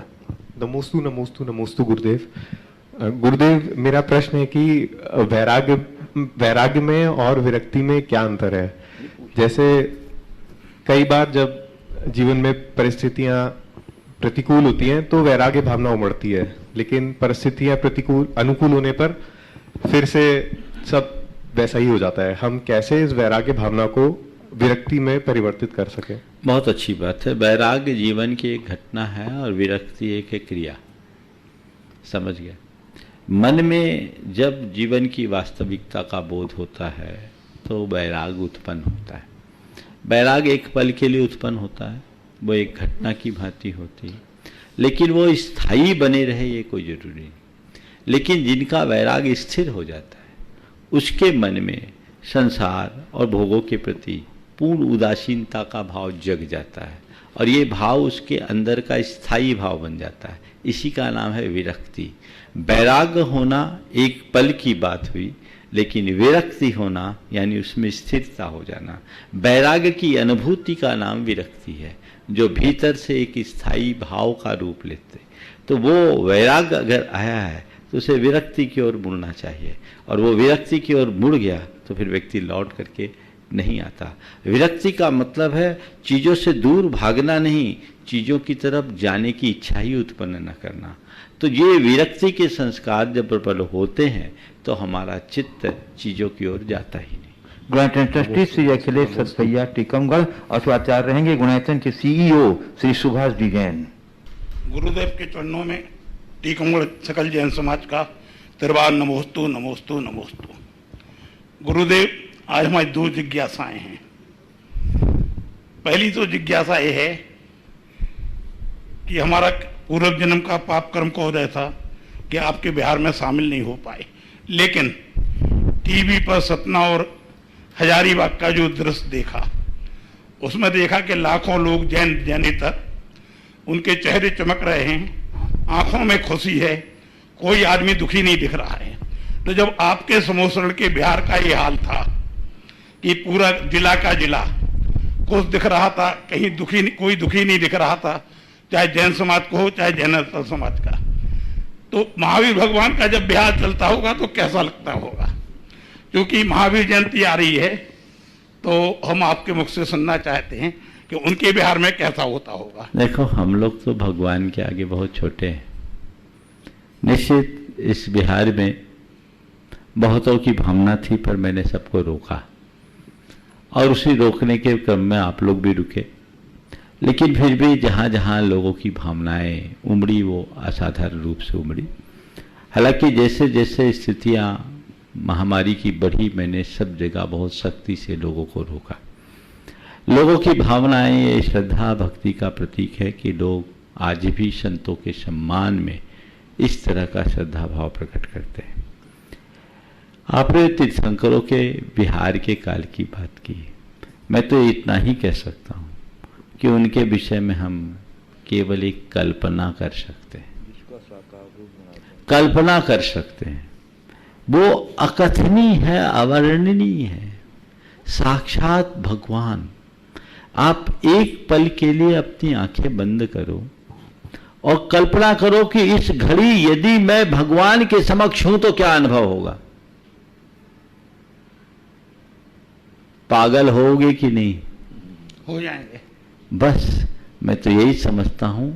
नमोस्तु नमोस्तु नमोस्तु गुरुदेव। गुरुदेव, मेरा प्रश्न है कि वैराग्य में और विरक्ति में क्या अंतर है? जैसे कई बार जब जीवन में परिस्थितियां प्रतिकूल होती हैं तो वैराग्य भावना उमड़ती है, लेकिन परिस्थितियां अनुकूल होने पर फिर से सब वैसा ही हो जाता है। हम कैसे इस वैराग्य भावना को विरक्ति में परिवर्तित कर सकें? बहुत अच्छी बात है। वैराग्य जीवन की एक घटना है और विरक्ति एक क्रिया। समझ गया? मन में जब जीवन की वास्तविकता का बोध होता है तो वैराग्य उत्पन्न होता है। वैराग्य एक पल के लिए उत्पन्न होता है, वो एक घटना की भांति होती है, लेकिन वो स्थायी बने रहे ये कोई जरूरी नहीं। लेकिन जिनका वैराग्य स्थिर हो जाता है, उसके मन में संसार और भोगों के प्रति पूर्ण उदासीनता का भाव जग जाता है, और ये भाव उसके अंदर का स्थायी भाव बन जाता है। इसी का नाम है विरक्ति। वैराग्य होना एक पल की बात हुई, लेकिन विरक्ति होना यानी उसमें स्थिरता हो जाना, वैराग्य की अनुभूति का नाम विरक्ति है, जो भीतर से एक स्थायी भाव का रूप लेते। तो वो वैराग्य अगर आया है तो उसे विरक्ति की ओर मुड़ना चाहिए, और वो विरक्ति की ओर मुड़ गया तो फिर व्यक्ति लौट करके नहीं आता। विरक्ति का मतलब है चीज़ों से दूर भागना नहीं, चीज़ों की तरफ जाने की इच्छा ही उत्पन्न न करना। तो ये विरक्ति के संस्कार जब प्रबल होते हैं तो हमारा चित्त चीज़ों की ओर जाता ही नहीं। गुणायतन ट्रस्टी श्री अखिलेश सतपैया टीकमगढ़ और स्वाचार्य रहेंगे गुणायतन के सीईओ श्री सुभाष डी जैन। गुरुदेव के चरणों में टीकमगढ़ सकल जैन समाज का तिरबार नमोस्तु नमोस्तु नमोस्तु। गुरुदेव, आज हमारी दो जिज्ञासाएं हैं। पहली तो जिज्ञासा ये है कि हमारा पूर्व जन्म का पाप कर्म का उदय था कि आपके बिहार में शामिल नहीं हो पाए, लेकिन टीवी पर सतना और हजारीबाग का जो दृश्य देखा, उसमें देखा कि लाखों लोग जैनेतर, उनके चेहरे चमक रहे हैं, आंखों में खुशी है, कोई आदमी दुखी नहीं दिख रहा है। तो जब आपके समोसरण के बिहार का ये हाल था कि पूरा जिला का जिला कुछ दिख रहा था, कहीं कोई दुखी नहीं दिख रहा था, चाहे जैन समाज को हो चाहे जैनेतर समाज का, तो महावीर भगवान का जब बिहार चलता होगा तो कैसा लगता होगा? क्योंकि महावीर जयंती आ रही है, तो हम आपके मुख से सुनना चाहते हैं कि उनके बिहार में कैसा होता होगा। देखो, हम लोग तो भगवान के आगे बहुत छोटे हैं। निश्चित इस बिहार में बहुतों की भावना थी, पर मैंने सबको रोका, और उसी रोकने के क्रम में आप लोग भी रुके। लेकिन फिर भी जहाँ जहाँ लोगों की भावनाएं उमड़ी, वो असाधारण रूप से उमड़ी। हालांकि जैसे जैसे स्थितियाँ महामारी की बढ़ी, मैंने सब जगह बहुत सख्ती से लोगों को रोका। लोगों की भावनाएं ये श्रद्धा भक्ति का प्रतीक है कि लोग आज भी संतों के सम्मान में इस तरह का श्रद्धा भाव प्रकट करते हैं। आपने तीर्थंकरों के बिहार के काल की बात की। मैं तो इतना ही कह सकता हूँ कि उनके विषय में हम केवल एक कल्पना कर सकते हैं, कल्पना कर सकते हैं। वो अकथनीय है, अवर्णनीय है, साक्षात भगवान। आप एक पल के लिए अपनी आंखें बंद करो और कल्पना करो कि इस घड़ी यदि मैं भगवान के समक्ष हूं तो क्या अनुभव होगा। पागल होगे कि नहीं? हो जाएंगे। बस मैं तो यही समझता हूं,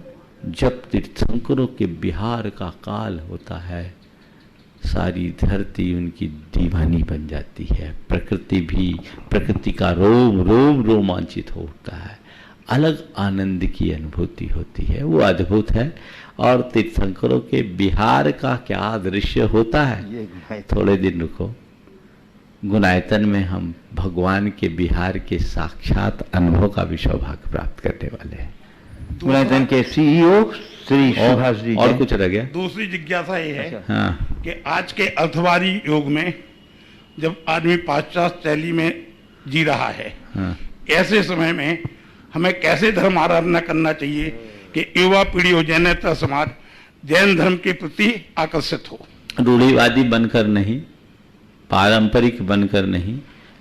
जब तीर्थंकरों के बिहार का काल होता है, सारी धरती उनकी दीवानी बन जाती है। प्रकृति भी, प्रकृति का रोम रोम रोमांचित होता है। अलग आनंद की अनुभूति होती है, वो अद्भुत है। और तीर्थंकरों के बिहार का क्या दृश्य होता है, थोड़े दिन रुको, गुणायतन में हम भगवान के बिहार के साक्षात अनुभव का भी सौभाग्य प्राप्त करने वाले हैं। गुणायतन के सीईओ श्री सुभाष जी। और कुछ रह गया? दूसरी जिज्ञासा ये है हाँ, कि आज के अर्थवादी युग में जब आदमी पाश्चात्य शैली में जी रहा है, हाँ, ऐसे समय में हमें कैसे धर्म आराधना करना चाहिए कि युवा पीढ़ी हो, जैनेतर समाज जैन धर्म के प्रति आकर्षित हो? रूढ़िवादी बनकर नहीं, पारंपरिक बनकर नहीं,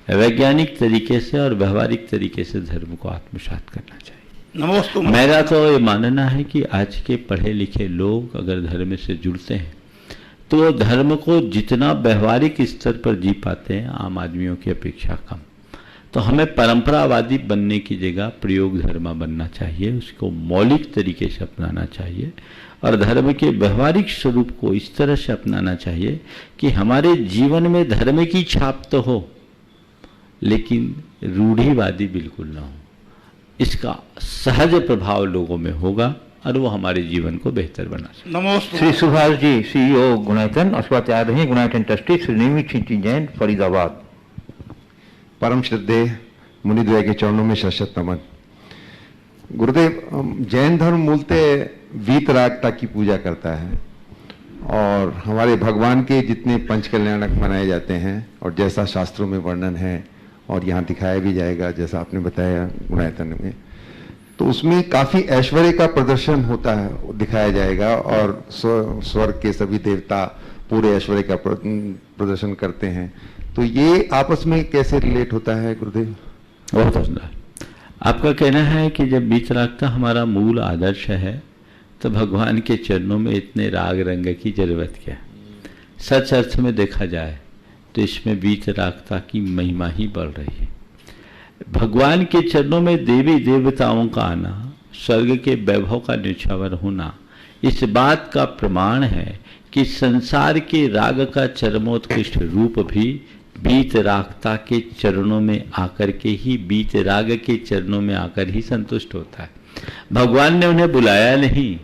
वैज्ञानिक तरीके से और व्यवहारिक तरीके से धर्म को आत्मसात करना चाहिए। नमोस्तु। मेरा तो ये मानना है कि आज के पढ़े लिखे लोग अगर धर्म से जुड़ते हैं तो वो धर्म को जितना व्यवहारिक स्तर पर जी पाते हैं आम आदमियों की अपेक्षा कम। तो हमें परंपरावादी बनने की जगह प्रयोग धर्म बनना चाहिए, उसको मौलिक तरीके से अपनाना चाहिए और धर्म के व्यवहारिक स्वरूप को इस तरह से अपनाना चाहिए कि हमारे जीवन में धर्म की छाप तो हो लेकिन रूढ़िवादी बिल्कुल ना हो। इसका सहज प्रभाव लोगों में होगा और वो हमारे जीवन को बेहतर बना सकते। नमस्ते। श्री सुभाष जी, सीईओ गुणायतन, अस्वाचार्य रहे गुणायतन ट्रस्टी श्री नियमित सिंह जैन, फरीदाबाद। परम श्रद्धेय मुनिद्वय के चरणों में शत नमन। गुरुदेव, जैन धर्म मूलतः वीतरागता की पूजा करता है और हमारे भगवान के जितने पंच कल्याणक मनाए जाते हैं और जैसा शास्त्रों में वर्णन है और यहाँ दिखाया भी जाएगा जैसा आपने बताया गुणायतन में, तो उसमें काफी ऐश्वर्य का प्रदर्शन होता है, दिखाया जाएगा और स्वर्ग के सभी देवता पूरे ऐश्वर्य का प्रदर्शन करते हैं। तो ये आपस में कैसे रिलेट होता है गुरुदेव? बहुत सुंदर। आपका कहना है कि जब वीतरागता हमारा मूल आदर्श है तो भगवान के चरणों में इतने राग रंग की जरूरत क्या? सच अर्थ में देखा जाए तो इसमें वीतरागता की महिमा ही बढ़ रही है। भगवान के चरणों में देवी देवताओं का आना, स्वर्ग के वैभव का न्यौछावर होना इस बात का प्रमाण है कि संसार के राग का चरमोत्कृष्ट रूप भी वीतरागता के चरणों में आकर के ही, वीतराग के चरणों में आकर ही संतुष्ट होता है। भगवान ने उन्हें बुलाया नहीं,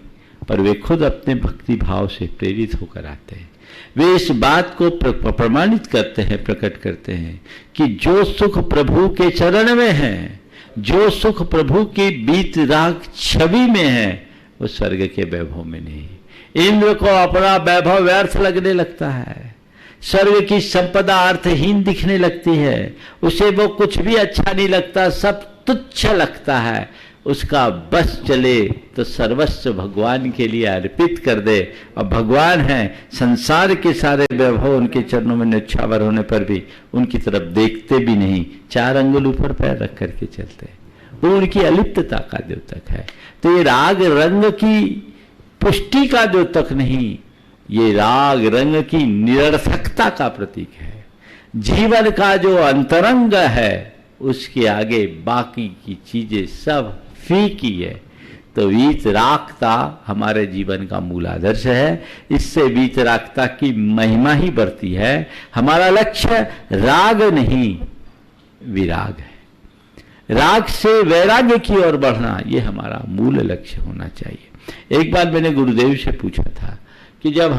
पर वे खुद अपने भक्ति भाव से प्रेरित होकर आते हैं। वे इस बात को प्रमाणित करते हैं, प्रकट करते हैं कि जो सुख प्रभु के चरण में है, जो सुख प्रभु की वीतराग छवि में है, वो स्वर्ग के वैभव में नहीं। इंद्र को अपना वैभव व्यर्थ लगने लगता है, स्वर्ग की संपदा अर्थहीन दिखने लगती है, उसे वो कुछ भी अच्छा नहीं लगता, सब तुच्छ लगता है। उसका बस चले तो सर्वस्व भगवान के लिए अर्पित कर दे, और भगवान है, संसार के सारे वैभव उनके चरणों में न्यौछावर होने पर भी उनकी तरफ देखते भी नहीं, 4 अंगुल ऊपर पैर रख करके चलते। वो उनकी अलिप्तता का द्योतक है। तो ये राग रंग की पुष्टि का द्योतक नहीं, ये राग रंग की निरर्थकता का प्रतीक है। जीवन का जो अंतरंग है उसके आगे बाकी की चीजें सब फीकी है। तो वीतरागता हमारे जीवन का मूल आदर्श है। इससे वीतरागता की महिमा ही बढ़ती है। हमारा लक्ष्य राग नहीं विराग है। राग से वैराग्य की ओर बढ़ना ये हमारा मूल लक्ष्य होना चाहिए। एक बार मैंने गुरुदेव से पूछा था कि जब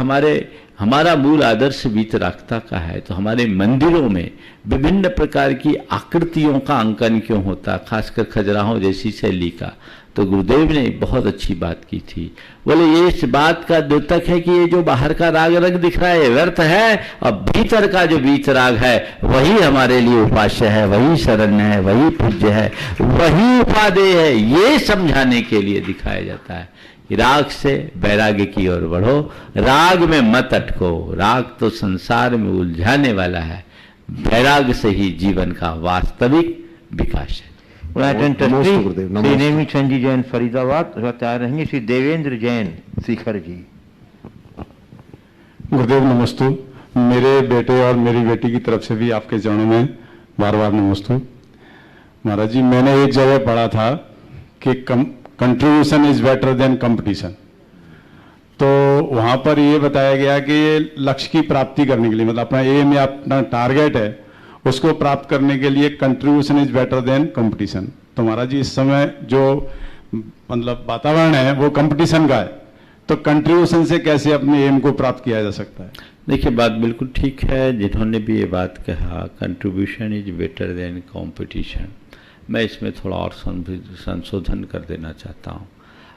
हमारा मूल आदर्श वीतरागता का है तो हमारे मंदिरों में विभिन्न प्रकार की आकृतियों का अंकन क्यों होता, खासकर खजुराहो जैसी शैली का? तो गुरुदेव ने बहुत अच्छी बात की थी। बोले ये इस बात का द्योतक है कि ये जो बाहर का राग रंग दिख रहा है व्यर्थ है, और भीतर का जो वीतराग है वही हमारे लिए उपास्य है, वही शरण्य है, वही पूज्य है, वही उपादेय है। ये समझाने के लिए दिखाया जाता है कि राग से वैराग्य की ओर बढ़ो, राग में मत अटको। राग तो संसार में उलझाने वाला है, वैराग्य से ही जीवन का वास्तविक विकास है। श्री नेमीचंद जी जैन फरीदाबाद, तैयार रहेंगे श्री देवेंद्र जैन शिखर जी। गुरुदेव नमस्तु। मेरे बेटे और मेरी बेटी की तरफ से भी आपके चरणों में बार बार नमस्तु। महाराज जी, मैंने एक जगह पढ़ा था कि contribution is better than competition. तो वहां पर ये बताया गया कि ये लक्ष्य की प्राप्ति करने के लिए, मतलब अपना एम या अपना टारगेट है उसको प्राप्त करने के लिए contribution is better than competition. तो महाराज जी, इस समय जो मतलब वातावरण है वो कंपटीशन का है, तो कंट्रीब्यूशन से कैसे अपने एम को प्राप्त किया जा सकता है? देखिए, बात बिल्कुल ठीक है। जिन्होंने भी ये बात कहा contribution is better than competition, मैं इसमें थोड़ा और संशोधन कर देना चाहता हूँ।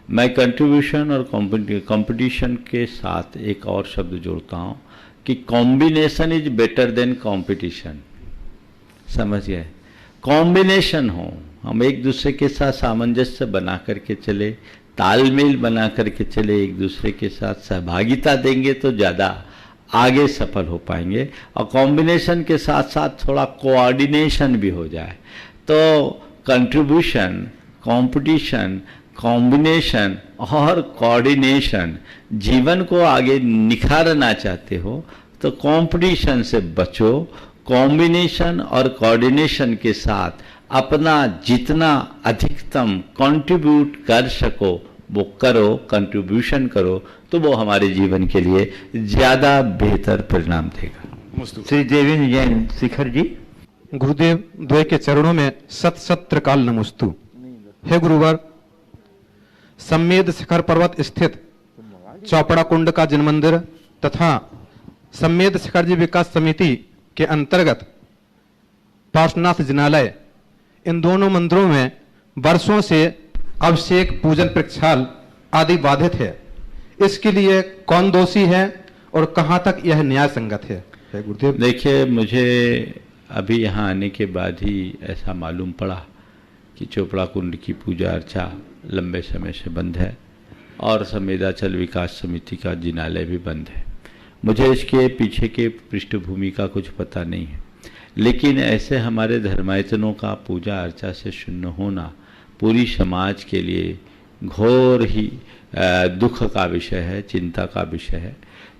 मैं कंट्रीब्यूशन और कंपटीशन के साथ एक और शब्द जोड़ता हूँ कि combination is better than competition. समझ गए? कॉम्बिनेशन हो, हम एक दूसरे के साथ सामंजस्य बना करके चले, तालमेल बना करके चले, एक दूसरे के साथ सहभागिता देंगे तो ज़्यादा आगे सफल हो पाएंगे। और कॉम्बिनेशन के साथ साथ थोड़ा कोऑर्डिनेशन भी हो जाए तो कंट्रीब्यूशन, कंपटीशन, कॉम्बिनेशन और कोऑर्डिनेशन, जीवन को आगे निखारना चाहते हो तो कंपटीशन से बचो, कॉम्बिनेशन और कोऑर्डिनेशन के साथ अपना जितना अधिकतम कंट्रीब्यूट कर सको वो करो, कंट्रीब्यूशन करो, तो वो हमारे जीवन के लिए ज़्यादा बेहतर परिणाम देगा। श्री देवेंद्र जैन शिखर जी। गुरुदेव द्वय के चरणों में सत सत्र काल नमस्तु। हे गुरुवर, सम्मेद शिखर पर्वत स्थित चौपड़ा कुंड का जन मंदिर तथा सम्मेद शिखर जी विकास समिति के अंतर्गत पार्श्वनाथ जिनालय, इन दोनों मंदिरों में वर्षों से अभिषेक, पूजन, प्रक्षाल आदि बाधित है, इसके लिए कौन दोषी है और कहाँ तक यह न्याय संगत है? गुरुदेव, देखिए, मुझे अभी यहाँ आने के बाद ही ऐसा मालूम पड़ा कि चोपड़ा कुंड की पूजा अर्चा लंबे समय से बंद है और संवेदाचल विकास समिति का जिनालय भी बंद है। मुझे इसके पीछे के पृष्ठभूमि का कुछ पता नहीं है, लेकिन ऐसे हमारे धर्मायतनों का पूजा अर्चा से शून्य होना पूरी समाज के लिए घोर ही दुख का विषय है, चिंता का विषय है।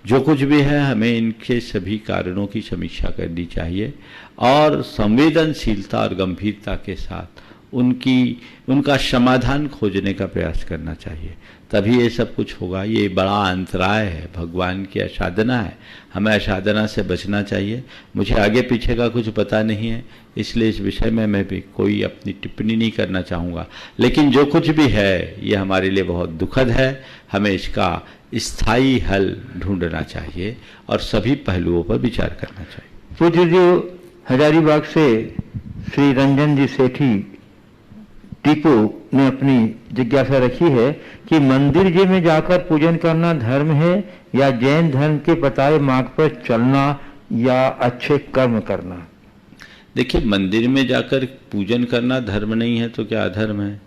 जो कुछ भी है, हमें इनके सभी कारणों की समीक्षा करनी चाहिए और संवेदनशीलता और गंभीरता के साथ उनका समाधान खोजने का प्रयास करना चाहिए, तभी ये सब कुछ होगा। ये बड़ा अंतराय है, भगवान की असाधना है, हमें असाधना से बचना चाहिए। मुझे आगे पीछे का कुछ पता नहीं है, इसलिए इस विषय में मैं भी कोई अपनी टिप्पणी नहीं करना चाहूँगा, लेकिन जो कुछ भी है ये हमारे लिए बहुत दुखद है। हमें इसका स्थायी हल ढूंढना चाहिए और सभी पहलुओं पर विचार करना चाहिए। पूज्य जी हजारीबाग से श्री रंजन जी सेठी टीपू ने अपनी जिज्ञासा रखी है कि मंदिर जी में जाकर पूजन करना धर्म है या जैन धर्म के बताए मार्ग पर चलना या अच्छे कर्म करना? देखिए, मंदिर में जाकर पूजन करना धर्म नहीं है तो क्या अधर्म है?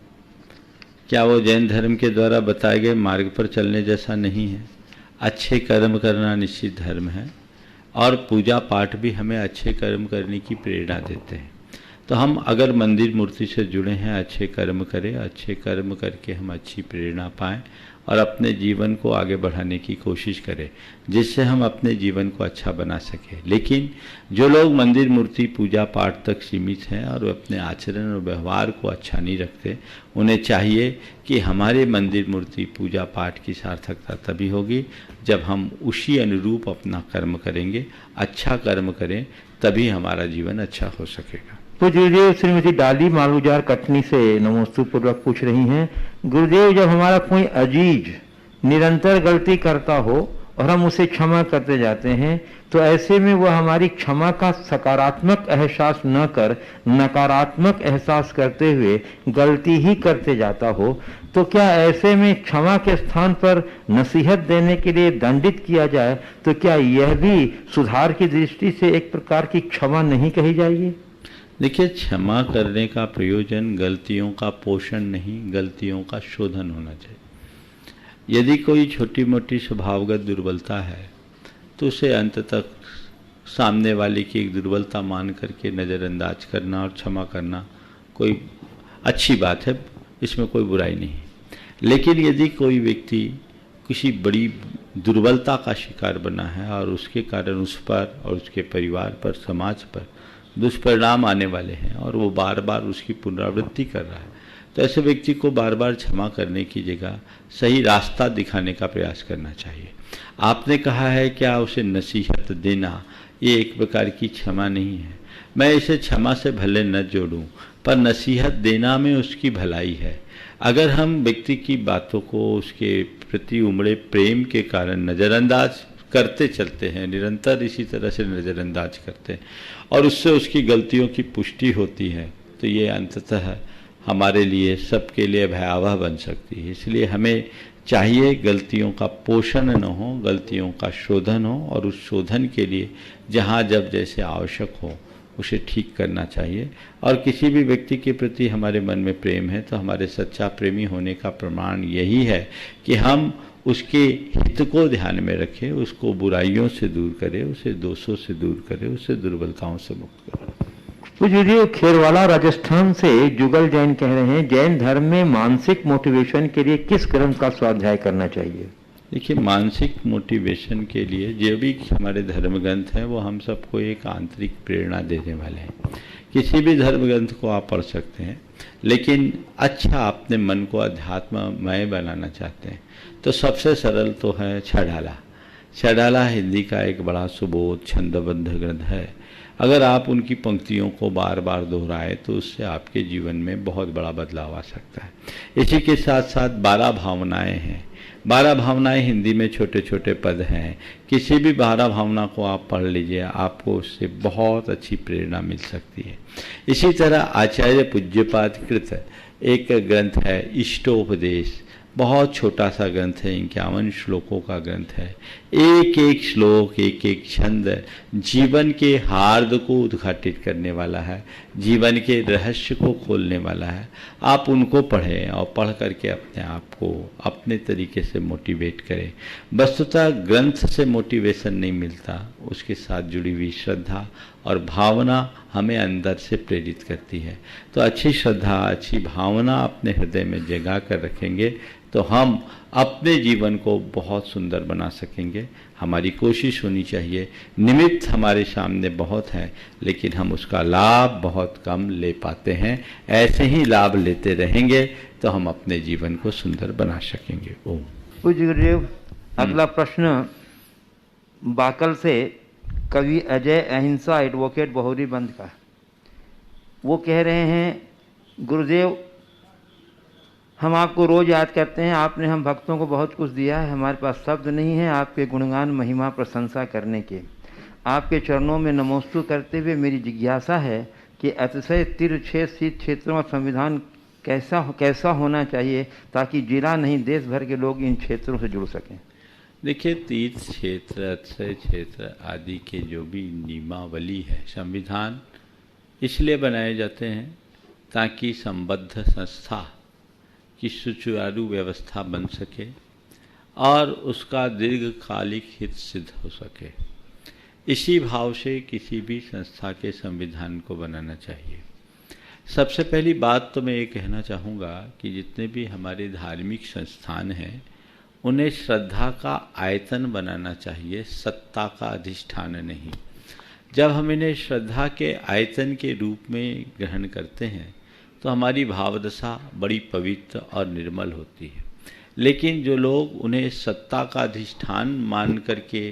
क्या वो जैन धर्म के द्वारा बताए गए मार्ग पर चलने जैसा नहीं है? अच्छे कर्म करना निश्चित धर्म है और पूजा पाठ भी हमें अच्छे कर्म करने की प्रेरणा देते हैं। तो हम अगर मंदिर मूर्ति से जुड़े हैं, अच्छे कर्म करें, अच्छे कर्म करके हम अच्छी प्रेरणा पाएं और अपने जीवन को आगे बढ़ाने की कोशिश करें, जिससे हम अपने जीवन को अच्छा बना सकें। लेकिन जो लोग मंदिर मूर्ति पूजा पाठ तक सीमित हैं और अपने आचरण और व्यवहार को अच्छा नहीं रखते, उन्हें चाहिए कि हमारे मंदिर मूर्ति पूजा पाठ की सार्थकता तभी होगी जब हम उसी अनुरूप अपना कर्म करेंगे, अच्छा कर्म करें, तभी हमारा जीवन अच्छा हो सकेगा। पूज्य श्रीमती डाली मालूजार कटनी से नमोस्तु पूर्वक पूछ रही हैं, गुरुदेव, जब हमारा कोई अजीज निरंतर गलती करता हो और हम उसे क्षमा करते जाते हैं, तो ऐसे में वह हमारी क्षमा का सकारात्मक एहसास न कर नकारात्मक एहसास करते हुए गलती ही करते जाता हो, तो क्या ऐसे में क्षमा के स्थान पर नसीहत देने के लिए दंडित किया जाए, तो क्या यह भी सुधार की दृष्टि से एक प्रकार की क्षमा नहीं कही जाएगी? देखिए, क्षमा करने का प्रयोजन गलतियों का पोषण नहीं, गलतियों का शोधन होना चाहिए। यदि कोई छोटी मोटी स्वभावगत दुर्बलता है तो उसे अंत तक सामने वाले की एक दुर्बलता मान करके नज़रअंदाज करना और क्षमा करना कोई अच्छी बात है, इसमें कोई बुराई नहीं। लेकिन यदि कोई व्यक्ति किसी बड़ी दुर्बलता का शिकार बना है और उसके कारण उस पर और उसके परिवार पर, समाज पर दुष्परिणाम आने वाले हैं और वो बार बार उसकी पुनरावृत्ति कर रहा है, तो ऐसे व्यक्ति को बार बार क्षमा करने की जगह सही रास्ता दिखाने का प्रयास करना चाहिए। आपने कहा है क्या उसे नसीहत देना, ये एक प्रकार की क्षमा नहीं है। मैं इसे क्षमा से भले न जोड़ूं, पर नसीहत देना में उसकी भलाई है। अगर हम व्यक्ति की बातों को उसके प्रति उमड़े प्रेम के कारण नज़रअंदाज करते चलते हैं, निरंतर इसी तरह से नज़रअंदाज करते हैं और उससे उसकी गलतियों की पुष्टि होती है, तो ये अंततः हमारे लिए, सबके लिए भयावह बन सकती है। इसलिए हमें चाहिए गलतियों का पोषण न हो, गलतियों का शोधन हो और उस शोधन के लिए जहाँ जब जैसे आवश्यक हो उसे ठीक करना चाहिए। और किसी भी व्यक्ति के प्रति हमारे मन में प्रेम है तो हमारे सच्चा प्रेमी होने का प्रमाण यही है कि हम उसके हित को ध्यान में रखें, उसको बुराइयों से दूर करें, उसे दोषों से दूर करें, उसे दुर्बलताओं से मुक्त करें। पूज्य खेरवाला राजस्थान से जुगल जैन कह रहे हैं, जैन धर्म में मानसिक मोटिवेशन के लिए किस क्रम का स्वाध्याय करना चाहिए? देखिए, मानसिक मोटिवेशन के लिए जो भी हमारे धर्म ग्रंथ हैं वो हम सबको एक आंतरिक प्रेरणा देने वाले हैं। किसी भी धर्म ग्रंथ को आप पढ़ सकते हैं, लेकिन अच्छा अपने मन को अध्यात्ममय बनाना चाहते हैं तो सबसे सरल तो है छड़ाला। छड़ाला हिंदी का एक बड़ा सुबोध छंदबद्ध ग्रंथ है। अगर आप उनकी पंक्तियों को बार बार दोहराएं तो उससे आपके जीवन में बहुत बड़ा बदलाव आ सकता है। इसी के साथ साथ 12 भावनाएं हैं। 12 भावनाएं हिंदी में छोटे छोटे पद हैं। किसी भी 12 भावना को आप पढ़ लीजिए, आपको उससे बहुत अच्छी प्रेरणा मिल सकती है। इसी तरह आचार्य पूज्यपाद कृत एक ग्रंथ है इष्टोपदेश, बहुत छोटा सा ग्रंथ है, 51 श्लोकों का ग्रंथ है। एक एक श्लोक, एक एक छंद जीवन के हार्द को उद्घाटित करने वाला है, जीवन के रहस्य को खोलने वाला है। आप उनको पढ़ें और पढ़ करके अपने आप को अपने तरीके से मोटिवेट करें। वस्तुतः ग्रंथ से मोटिवेशन नहीं मिलता, उसके साथ जुड़ी हुई श्रद्धा और भावना हमें अंदर से प्रेरित करती है। तो अच्छी श्रद्धा, अच्छी भावना अपने हृदय में जगा कर रखेंगे तो हम अपने जीवन को बहुत सुंदर बना सकेंगे। हमारी कोशिश होनी चाहिए। निमित्त हमारे सामने बहुत हैं, लेकिन हम उसका लाभ बहुत कम ले पाते हैं। ऐसे ही लाभ लेते रहेंगे तो हम अपने जीवन को सुंदर बना सकेंगे। ओम। पूज्य गुरुदेव, अगला प्रश्न बाकल से कवि अजय अहिंसा एडवोकेट बहुरी बंद का। वो कह रहे हैं, गुरुदेव हम आपको रोज़ याद करते हैं, आपने हम भक्तों को बहुत कुछ दिया है, हमारे पास शब्द नहीं है आपके गुणगान महिमा प्रशंसा करने के। आपके चरणों में नमोस्तु करते हुए मेरी जिज्ञासा है कि अतिशय तिरछे शीत क्षेत्रों में संविधान कैसा होना चाहिए ताकि जिला नहीं देश भर के लोग इन क्षेत्रों से जुड़ सकें। देखिए, तीर्थ क्षेत्र, अक्षय क्षेत्र आदि के जो भी नियमावली है, संविधान इसलिए बनाए जाते हैं ताकि संबद्ध संस्था की सुचारू व्यवस्था बन सके और उसका दीर्घकालिक हित सिद्ध हो सके। इसी भाव से किसी भी संस्था के संविधान को बनाना चाहिए। सबसे पहली बात तो मैं ये कहना चाहूँगा कि जितने भी हमारे धार्मिक संस्थान हैं उन्हें श्रद्धा का आयतन बनाना चाहिए, सत्ता का अधिष्ठान नहीं। जब हम इन्हें श्रद्धा के आयतन के रूप में ग्रहण करते हैं तो हमारी भावदशा बड़ी पवित्र और निर्मल होती है। लेकिन जो लोग उन्हें सत्ता का अधिष्ठान मान करके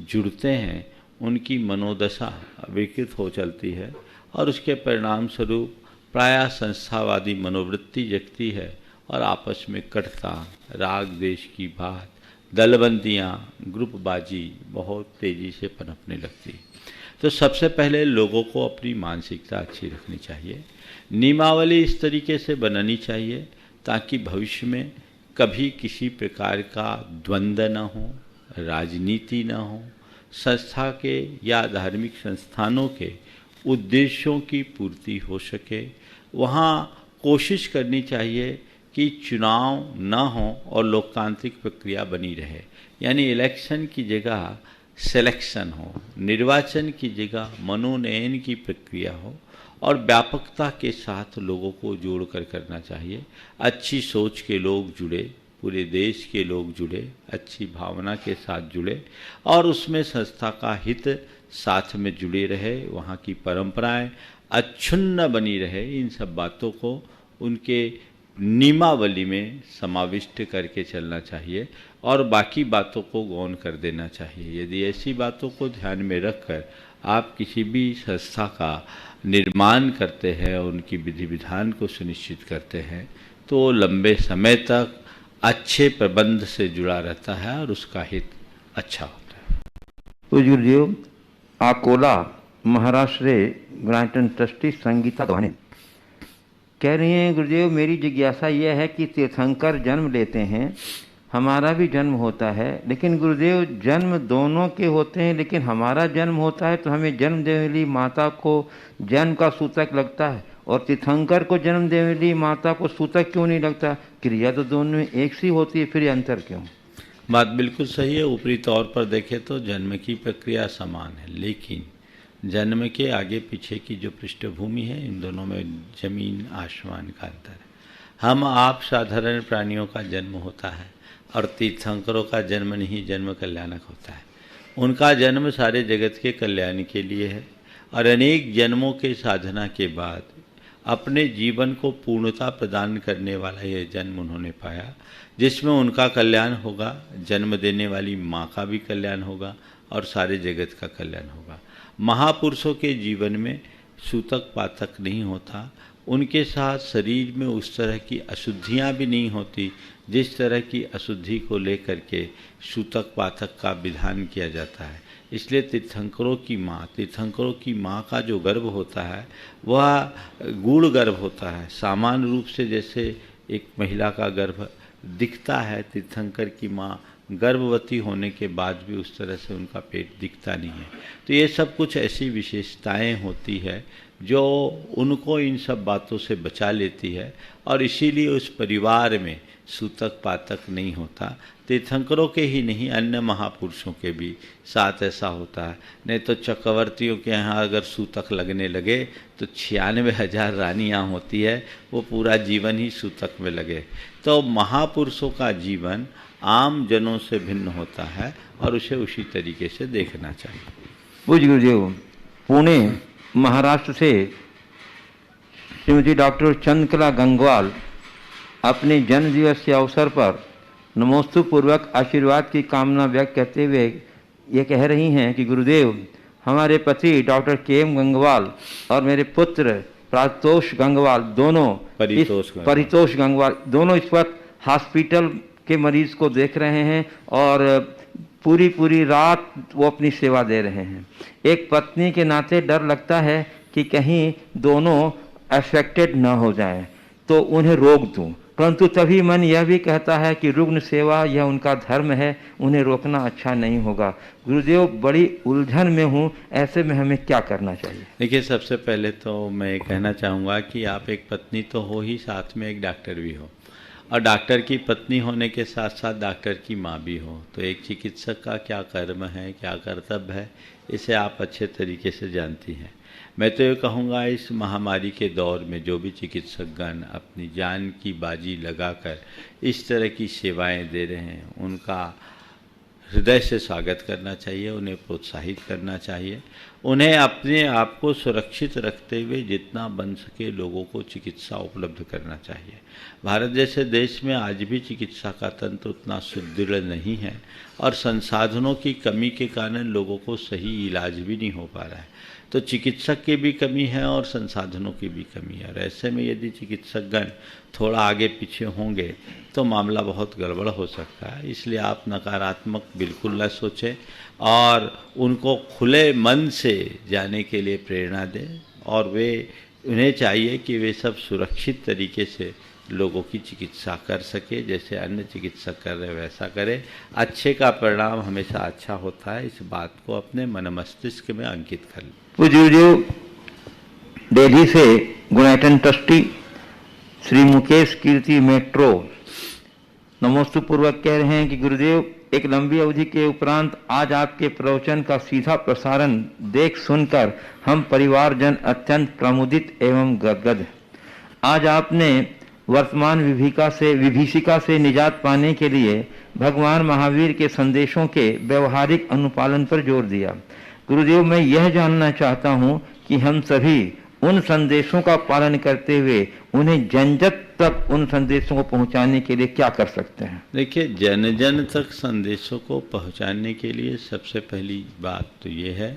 जुड़ते हैं उनकी मनोदशा विकृत हो चलती है और उसके परिणाम स्वरूप प्रायः संस्थावादी मनोवृत्ति जगती है और आपस में कटता, राग देश की बात, दलबंदियाँ, ग्रुपबाजी बहुत तेज़ी से पनपने लगती है। तो सबसे पहले लोगों को अपनी मानसिकता अच्छी रखनी चाहिए। नियमावली इस तरीके से बनानी चाहिए ताकि भविष्य में कभी किसी प्रकार का द्वंद्व न हो, राजनीति न हो, संस्था के या धार्मिक संस्थानों के उद्देश्यों की पूर्ति हो सके। वहाँ कोशिश करनी चाहिए कि चुनाव न हो और लोकतांत्रिक प्रक्रिया बनी रहे, यानी इलेक्शन की जगह सिलेक्शन हो, निर्वाचन की जगह मनोनयन की प्रक्रिया हो और व्यापकता के साथ लोगों को जोड़कर करना चाहिए। अच्छी सोच के लोग जुड़े, पूरे देश के लोग जुड़े, अच्छी भावना के साथ जुड़े और उसमें संस्था का हित साथ में जुड़े रहे, वहाँ की परंपराएं अच्छुन्न बनी रहे। इन सब बातों को उनके नियमावली में समाविष्ट करके चलना चाहिए और बाकी बातों को गौण कर देना चाहिए। यदि ऐसी बातों को ध्यान में रखकर आप किसी भी संस्था का निर्माण करते हैं और उनकी विधि विधान को सुनिश्चित करते हैं तो लंबे समय तक अच्छे प्रबंध से जुड़ा रहता है और उसका हित अच्छा होता है। तो गुरुदेव, अकोला महाराष्ट्र से ग्रांटन ट्रस्टी संगीता दवाने कह रही हैं, गुरुदेव मेरी जिज्ञासा यह है कि तीर्थंकर जन्म लेते हैं, हमारा भी जन्म होता है, लेकिन गुरुदेव जन्म दोनों के होते हैं, लेकिन हमारा जन्म होता है तो हमें जन्म देने वाली माता को जन्म का सूतक लगता है और तीर्थंकर को जन्म देने वाली माता को सूतक क्यों नहीं लगता? क्रिया तो दोनों में एक सी होती है, फिर ये अंतर क्यों? बात बिल्कुल सही है। ऊपरी तौर पर देखें तो जन्म की प्रक्रिया समान है, लेकिन जन्म के आगे पीछे की जो पृष्ठभूमि है इन दोनों में जमीन आसमान का अंतर है। हम आप साधारण प्राणियों का जन्म होता है और तीर्थंकरों का जन्म नहीं, जन्म कल्याणक होता है। उनका जन्म सारे जगत के कल्याण के लिए है और अनेक जन्मों के साधना के बाद अपने जीवन को पूर्णता प्रदान करने वाला यह जन्म उन्होंने पाया, जिसमें उनका कल्याण होगा, जन्म देने वाली माँ का भी कल्याण होगा और सारे जगत का कल्याण होगा। महापुरुषों के जीवन में सूतक पातक नहीं होता, उनके साथ शरीर में उस तरह की अशुद्धियाँ भी नहीं होती जिस तरह की अशुद्धि को लेकर के सूतक पातक का विधान किया जाता है। इसलिए तीर्थंकरों की माँ का जो गर्भ होता है वह गूढ़ गर्भ होता है। सामान्य रूप से जैसे एक महिला का गर्भ दिखता है, तीर्थंकर की माँ गर्भवती होने के बाद भी उस तरह से उनका पेट दिखता नहीं है। तो ये सब कुछ ऐसी विशेषताएं होती है जो उनको इन सब बातों से बचा लेती है, और इसीलिए उस परिवार में सूतक पातक नहीं होता। तीर्थंकरों के ही नहीं, अन्य महापुरुषों के भी साथ ऐसा होता है। नहीं तो चक्रवर्तियों के यहाँ अगर सूतक लगने लगे तो 96,000 रानियाँ होती है, वो पूरा जीवन ही सूतक में लगे। तो महापुरुषों का जीवन आम जनों से भिन्न होता है और उसे उसी तरीके से देखना चाहिए। पूज्य गुरुदेव, पुणे महाराष्ट्र से श्रीमती डॉक्टर चंद्रकला गंगवाल अपने जन्म दिवस के अवसर पर नमोस्तु पूर्वक आशीर्वाद की कामना व्यक्त करते हुए ये कह रही हैं कि गुरुदेव, हमारे पति डॉक्टर के.एम. गंगवाल और मेरे पुत्र प्रातोष गंगवाल दोनों परितोष गंगवाल दोनों इस वक्त हॉस्पिटल के मरीज को देख रहे हैं और पूरी रात वो अपनी सेवा दे रहे हैं। एक पत्नी के नाते डर लगता है कि कहीं दोनों अफेक्टेड न हो जाएं, तो उन्हें रोक दूं, परंतु तभी मन यह भी कहता है कि रुग्ण सेवा यह उनका धर्म है, उन्हें रोकना अच्छा नहीं होगा। गुरुदेव, बड़ी उलझन में हूँ, ऐसे में हमें क्या करना चाहिए? देखिए, सबसे पहले तो मैं कहना चाहूँगा कि आप एक पत्नी तो हो ही, साथ में एक डॉक्टर भी हो, और डॉक्टर की पत्नी होने के साथ साथ डॉक्टर की माँ भी हो। तो एक चिकित्सक का क्या कर्म है, क्या कर्तव्य है, इसे आप अच्छे तरीके से जानती हैं। मैं तो ये कहूँगा, इस महामारी के दौर में जो भी चिकित्सकगण अपनी जान की बाजी लगाकर इस तरह की सेवाएं दे रहे हैं, उनका हृदय से स्वागत करना चाहिए, उन्हें प्रोत्साहित करना चाहिए। उन्हें अपने आप को सुरक्षित रखते हुए जितना बन सके लोगों को चिकित्सा उपलब्ध करना चाहिए। भारत जैसे देश में आज भी चिकित्सा का तंत्र उतना सुदृढ़ नहीं है, और संसाधनों की कमी के कारण लोगों को सही इलाज भी नहीं हो पा रहा है। तो चिकित्सक की भी कमी है और संसाधनों की भी कमी है, और ऐसे में यदि चिकित्सकगण थोड़ा आगे पीछे होंगे तो मामला बहुत गड़बड़ हो सकता है। इसलिए आप नकारात्मक बिल्कुल न सोचें और उनको खुले मन से जाने के लिए प्रेरणा दें, और उन्हें चाहिए कि वे सब सुरक्षित तरीके से लोगों की चिकित्सा कर सके, जैसे अन्य चिकित्सक कर रहे वैसा करें। अच्छे का परिणाम हमेशा अच्छा होता है, इस बात को अपने मन मस्तिष्क में अंकित कर लें। पूज्य दिल्ली से गुणायतन ट्रस्टी श्री मुकेश कीर्ति मेट्रो नमोस्तु पूर्वक कह रहे हैं कि गुरुदेव, एक लंबी अवधि के उपरांत आज आपके प्रवचन का सीधा प्रसारण देख सुनकर हम परिवारजन अत्यंत प्रमुदित एवं गदगद। आज आपने वर्तमान विभीषिका से निजात पाने के लिए भगवान महावीर के संदेशों के व्यवहारिक अनुपालन पर जोर दिया। गुरुदेव, मैं यह जानना चाहता हूँ कि हम सभी उन संदेशों का पालन करते हुए उन्हें जन जन तक उन संदेशों को पहुँचाने के लिए क्या कर सकते हैं? देखिए, जन जन तक संदेशों को पहुँचाने के लिए सबसे पहली बात तो ये है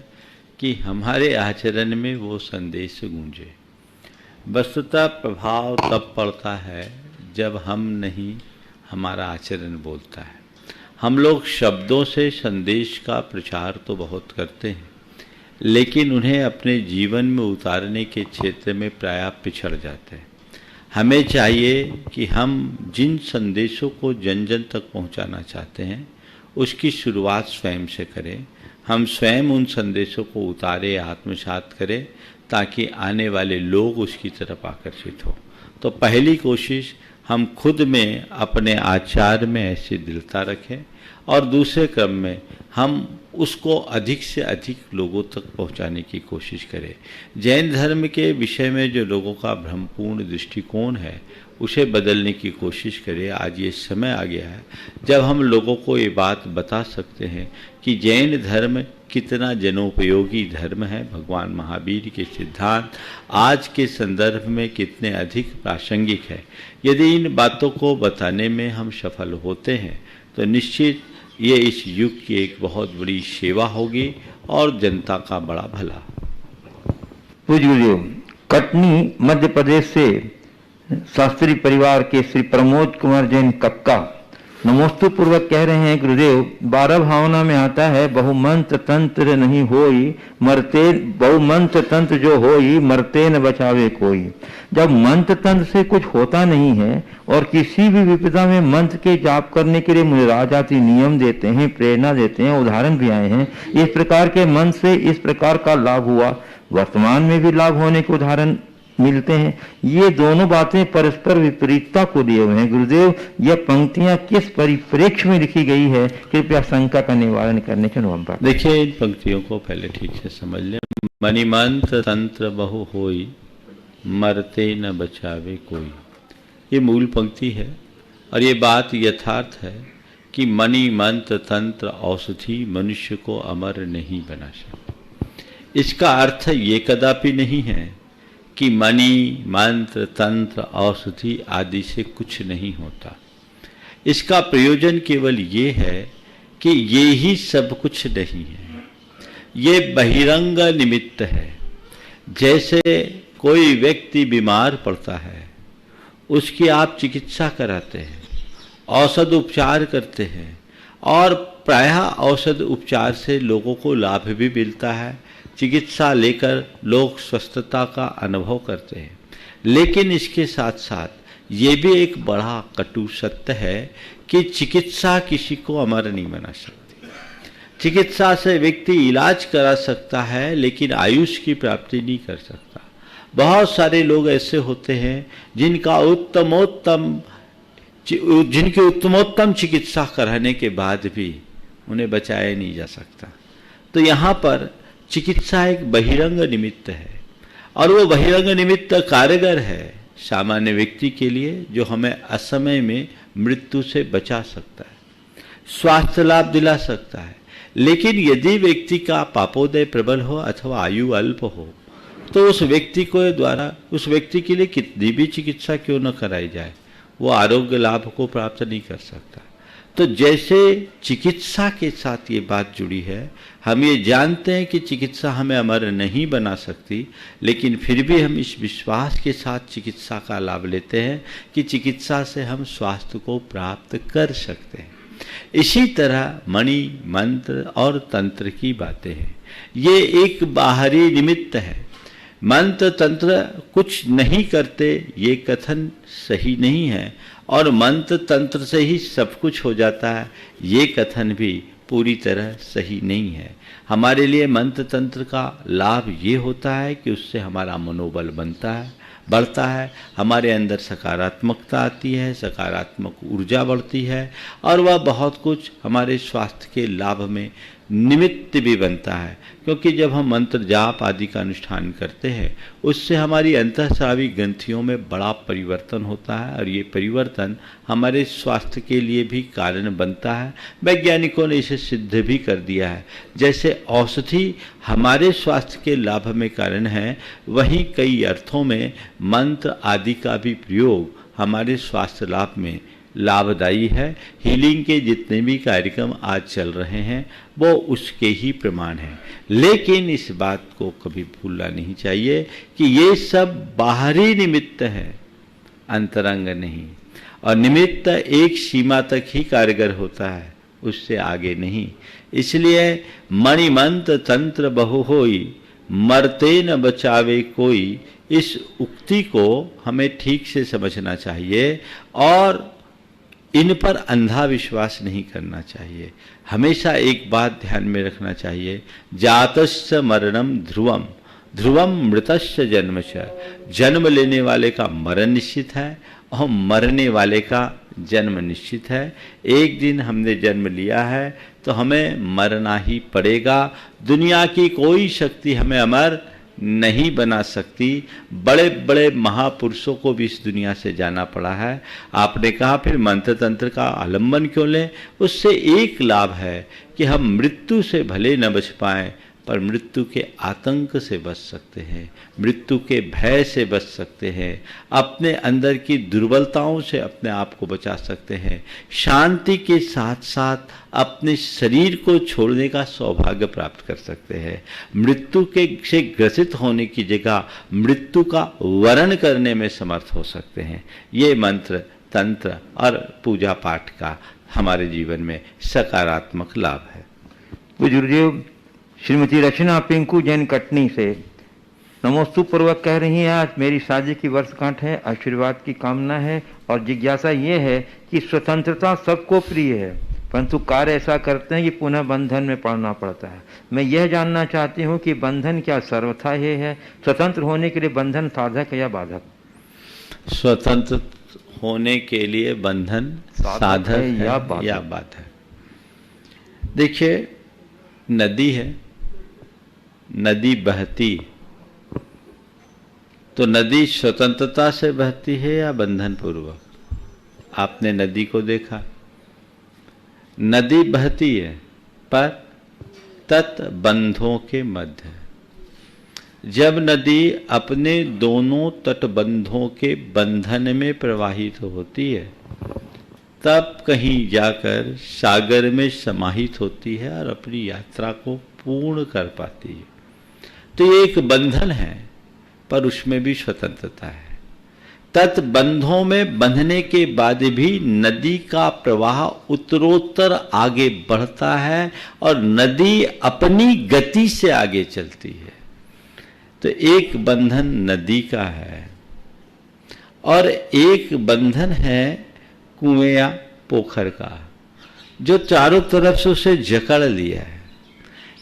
कि हमारे आचरण में वो संदेश गूंजे। वस्तुतः प्रभाव तब पड़ता है जब हम नहीं, हमारा आचरण बोलता है। हम लोग शब्दों से संदेश का प्रचार तो बहुत करते हैं, लेकिन उन्हें अपने जीवन में उतारने के क्षेत्र में प्रायः पिछड़ जाते हैं। हमें चाहिए कि हम जिन संदेशों को जन जन तक पहुंचाना चाहते हैं उसकी शुरुआत स्वयं से करें। हम स्वयं उन संदेशों को उतारें, आत्मसात करें, ताकि आने वाले लोग उसकी तरफ आकर्षित हो। तो पहली कोशिश हम खुद में अपने आचार में ऐसी दृढ़ता रखें, और दूसरे क्रम में हम उसको अधिक से अधिक लोगों तक पहुंचाने की कोशिश करें। जैन धर्म के विषय में जो लोगों का भ्रमपूर्ण दृष्टिकोण है उसे बदलने की कोशिश करें। आज ये समय आ गया है जब हम लोगों को ये बात बता सकते हैं कि जैन धर्म कितना जनोपयोगी धर्म है, भगवान महावीर के सिद्धांत आज के संदर्भ में कितने अधिक प्रासंगिक है। यदि इन बातों को बताने में हम सफल होते हैं तो निश्चित ये इस युग की एक बहुत बड़ी सेवा होगी और जनता का बड़ा भला। पूज्य गुरुदेव, कटनी मध्य प्रदेश से शास्त्री परिवार के श्री प्रमोद कुमार जैन कक्का नमोस्तु पूर्वक कह रहे हैं गुरुदेव, 12 भावना में आता है बहुमंत्र तंत्र नहीं होई मरते, बहुमंत्र तंत्र जो होई मरते न बचावे कोई। जब मंत्र तंत्र से कुछ होता नहीं है और किसी भी विपदा में मंत्र के जाप करने के लिए मुनिराज आदि नियम देते हैं, प्रेरणा देते हैं, उदाहरण भी आए हैं। इस प्रकार के मंत्र से इस प्रकार का लाभ हुआ, वर्तमान में भी लाभ होने के उदाहरण मिलते हैं। ये दोनों बातें परस्पर विपरीतता को दिए हुए हैं। गुरुदेव, यह पंक्तियां किस परिप्रेक्ष्य में लिखी गई है, कृपया शंका का निवारण करने के अनुपम। देखिए, इन पंक्तियों को पहले ठीक से समझ लें। मणिमंत्र तंत्र बहु होई मरते न बचावे कोई, ये मूल पंक्ति है और ये बात यथार्थ है कि मणि मंत्र तंत्र औषधि मनुष्य को अमर नहीं बना सकती। इसका अर्थ ये कदापि नहीं है कि मणि मंत्र तंत्र औषधि आदि से कुछ नहीं होता। इसका प्रयोजन केवल ये है कि ये ही सब कुछ नहीं है, ये बहिरंग निमित्त है। जैसे कोई व्यक्ति बीमार पड़ता है, उसकी आप चिकित्सा कराते हैं, औषध उपचार करते हैं और प्रायः औषध उपचार से लोगों को लाभ भी मिलता है, चिकित्सा लेकर लोग स्वस्थता का अनुभव करते हैं। लेकिन इसके साथ साथ ये भी एक बड़ा कटु सत्य है कि चिकित्सा किसी को अमर नहीं बना सकती। चिकित्सा से व्यक्ति इलाज करा सकता है लेकिन आयुष की प्राप्ति नहीं कर सकता। बहुत सारे लोग ऐसे होते हैं जिनकी उत्तमोत्तम चिकित्सा कराने के बाद भी उन्हें बचाया नहीं जा सकता। तो यहाँ पर चिकित्सा एक बहिरंग निमित्त है और वो बहिरंग निमित्त कारगर है सामान्य व्यक्ति के लिए, जो हमें असमय में मृत्यु से बचा सकता है, स्वास्थ्य लाभ दिला सकता है। लेकिन यदि व्यक्ति का पापोदय प्रबल हो अथवा आयु अल्प हो तो उस व्यक्ति को द्वारा उस व्यक्ति के लिए कितनी भी चिकित्सा क्यों न कराई जाए, वो आरोग्य लाभ को प्राप्त नहीं कर सकता। तो जैसे चिकित्सा के साथ ये बात जुड़ी है, हम ये जानते हैं कि चिकित्सा हमें अमर नहीं बना सकती, लेकिन फिर भी हम इस विश्वास के साथ चिकित्सा का लाभ लेते हैं कि चिकित्सा से हम स्वास्थ्य को प्राप्त कर सकते हैं। इसी तरह मणि मंत्र और तंत्र की बातें हैं। ये एक बाहरी निमित्त है। मंत्र तंत्र कुछ नहीं करते, ये कथन सही नहीं है, और मंत्र तंत्र से ही सब कुछ हो जाता है, ये कथन भी पूरी तरह सही नहीं है। हमारे लिए मंत्र तंत्र का लाभ ये होता है कि उससे हमारा मनोबल बढ़ता है, हमारे अंदर सकारात्मकता आती है, सकारात्मक ऊर्जा बढ़ती है और वह बहुत कुछ हमारे स्वास्थ्य के लाभ में निमित्त भी बनता है। क्योंकि जब हम मंत्र जाप आदि का अनुष्ठान करते हैं, उससे हमारी अंतःस्रावी ग्रंथियों में बड़ा परिवर्तन होता है और ये परिवर्तन हमारे स्वास्थ्य के लिए भी कारण बनता है। वैज्ञानिकों ने इसे सिद्ध भी कर दिया है। जैसे औषधि हमारे स्वास्थ्य के लाभ में कारण है, वहीं कई अर्थों में मंत्र आदि का भी प्रयोग हमारे स्वास्थ्य लाभ में लाभदायी है। हीलिंग के जितने भी कार्यक्रम आज चल रहे हैं वो उसके ही प्रमाण हैं। लेकिन इस बात को कभी भूलना नहीं चाहिए कि ये सब बाहरी निमित्त है, अंतरंग नहीं। और निमित्त एक सीमा तक ही कारगर होता है, उससे आगे नहीं। इसलिए मणिमंत्र तंत्र बहु होई मरते न बचावे कोई, इस उक्ति को हमें ठीक से समझना चाहिए और इन पर अंधा विश्वास नहीं करना चाहिए। हमेशा एक बात ध्यान में रखना चाहिए, जातस्य मरणम ध्रुवम ध्रुवम मृतस्य जन्मश। जन्म लेने वाले का मरण निश्चित है और मरने वाले का जन्म निश्चित है। एक दिन हमने जन्म लिया है तो हमें मरना ही पड़ेगा। दुनिया की कोई शक्ति हमें अमर नहीं बना सकती। बड़े बड़े महापुरुषों को भी इस दुनिया से जाना पड़ा है। आपने कहा फिर मंत्र तंत्र का आलंबन क्यों लें? उससे एक लाभ है कि हम मृत्यु से भले न बच पाएं पर मृत्यु के आतंक से बच सकते हैं, मृत्यु के भय से बच सकते हैं, अपने अंदर की दुर्बलताओं से अपने आप को बचा सकते हैं, शांति के साथ साथ अपने शरीर को छोड़ने का सौभाग्य प्राप्त कर सकते हैं। मृत्यु के से ग्रसित होने की जगह मृत्यु का वरण करने में समर्थ हो सकते हैं। ये मंत्र तंत्र और पूजा पाठ का हमारे जीवन में सकारात्मक लाभ है। पूज्य गुरुदेव, श्रीमती रचना पिंकू जैन कटनी से नमोस्तु पूर्वक कह रही हैं, आज मेरी शादी की वर्षगांठ है, आशीर्वाद की कामना है और जिज्ञासा ये है कि स्वतंत्रता सबको प्रिय है, परंतु कार्य ऐसा करते हैं कि पुनः बंधन में पड़ना पड़ता है। मैं यह जानना चाहती हूँ कि बंधन क्या सर्वथा ये है? स्वतंत्र होने के लिए बंधन साधक है या बाधक? स्वतंत्र होने के लिए बंधन साधक है या बाधक? देखिए, नदी है, नदी बहती, तो नदी स्वतंत्रता से बहती है या बंधन पूर्वक? आपने नदी को देखा, नदी बहती है पर तटबंधों के मध्य। जब नदी अपने दोनों तटबंधों के बंधन में प्रवाहित होती है, तब कहीं जाकर सागर में समाहित होती है और अपनी यात्रा को पूर्ण कर पाती है। तो ये एक बंधन है, पर उसमें भी स्वतंत्रता है। तटबंधों में बंधने के बाद भी नदी का प्रवाह उत्तरोत्तर आगे बढ़ता है और नदी अपनी गति से आगे चलती है। तो एक बंधन नदी का है और एक बंधन है कुएं या पोखर का, जो चारों तरफ से उसे जकड़ लिया है,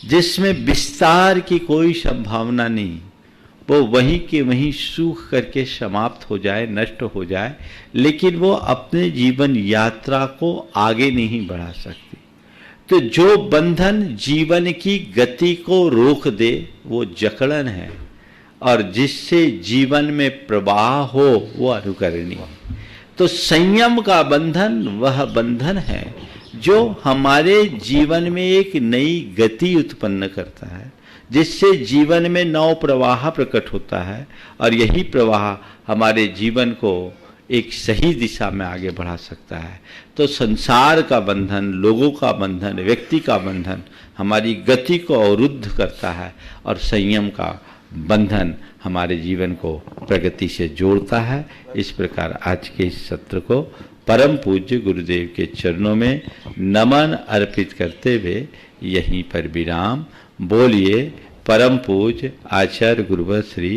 जिसमें विस्तार की कोई संभावना नहीं, वो वहीं के वहीं सूख करके समाप्त हो जाए, नष्ट हो जाए, लेकिन वो अपने जीवन यात्रा को आगे नहीं बढ़ा सकती। तो जो बंधन जीवन की गति को रोक दे वो जकड़न है, और जिससे जीवन में प्रवाह हो वो अनुकरणीय है। तो संयम का बंधन वह बंधन है जो हमारे जीवन में एक नई गति उत्पन्न करता है, जिससे जीवन में नव प्रवाह प्रकट होता है, और यही प्रवाह हमारे जीवन को एक सही दिशा में आगे बढ़ा सकता है। तो संसार का बंधन, लोगों का बंधन, व्यक्ति का बंधन हमारी गति को अवरुद्ध करता है, और संयम का बंधन हमारे जीवन को प्रगति से जोड़ता है। इस प्रकार आज के इस सत्र को परम पूज्य गुरुदेव के चरणों में नमन अर्पित करते हुए यहीं पर विराम। बोलिए परम पूज्य आचार्य गुरुवर श्री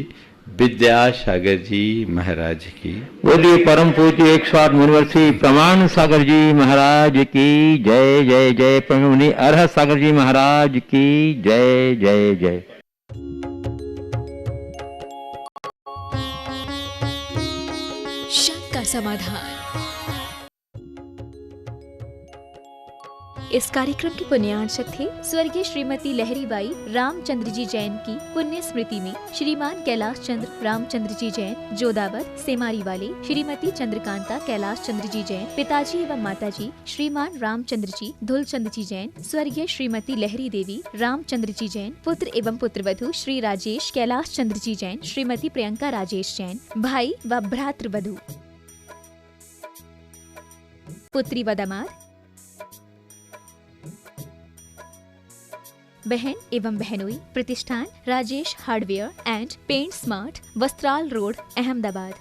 विद्यासागर जी महाराज की। बोलिए परम पूज्य 108 मुनिवर श्री प्रमाण सागर जी महाराज की जय जय जय। प्रमुनि अरहत सागर जी महाराज की जय जय जय। शक का समाधान। इस कार्यक्रम के पुण्यार्चक थे स्वर्गीय श्रीमती लहरीबाई रामचंद्र जी जैन की पुण्य स्मृति में श्रीमान कैलाश चंद्र रामचंद्र जी जैन जोदावत सेमारी वाले, श्रीमती चंद्रकांता कैलाश चंद्र जी जैन पिताजी एवं माताजी श्रीमान रामचंद्र जी धुलचंद जी जैन, स्वर्गीय श्रीमती लहरी देवी रामचंद्र जी जैन, पुत्र एवं पुत्रवधु श्री राजेश कैलाश चंद्र जी जैन, श्रीमती प्रियंका राजेश जैन, भाई व भ्रातृवधु, पुत्री व दामाद, बहन एवं बहनोई, प्रतिष्ठान Rajesh hardware and paint smart, Vastral road, Ahmedabad.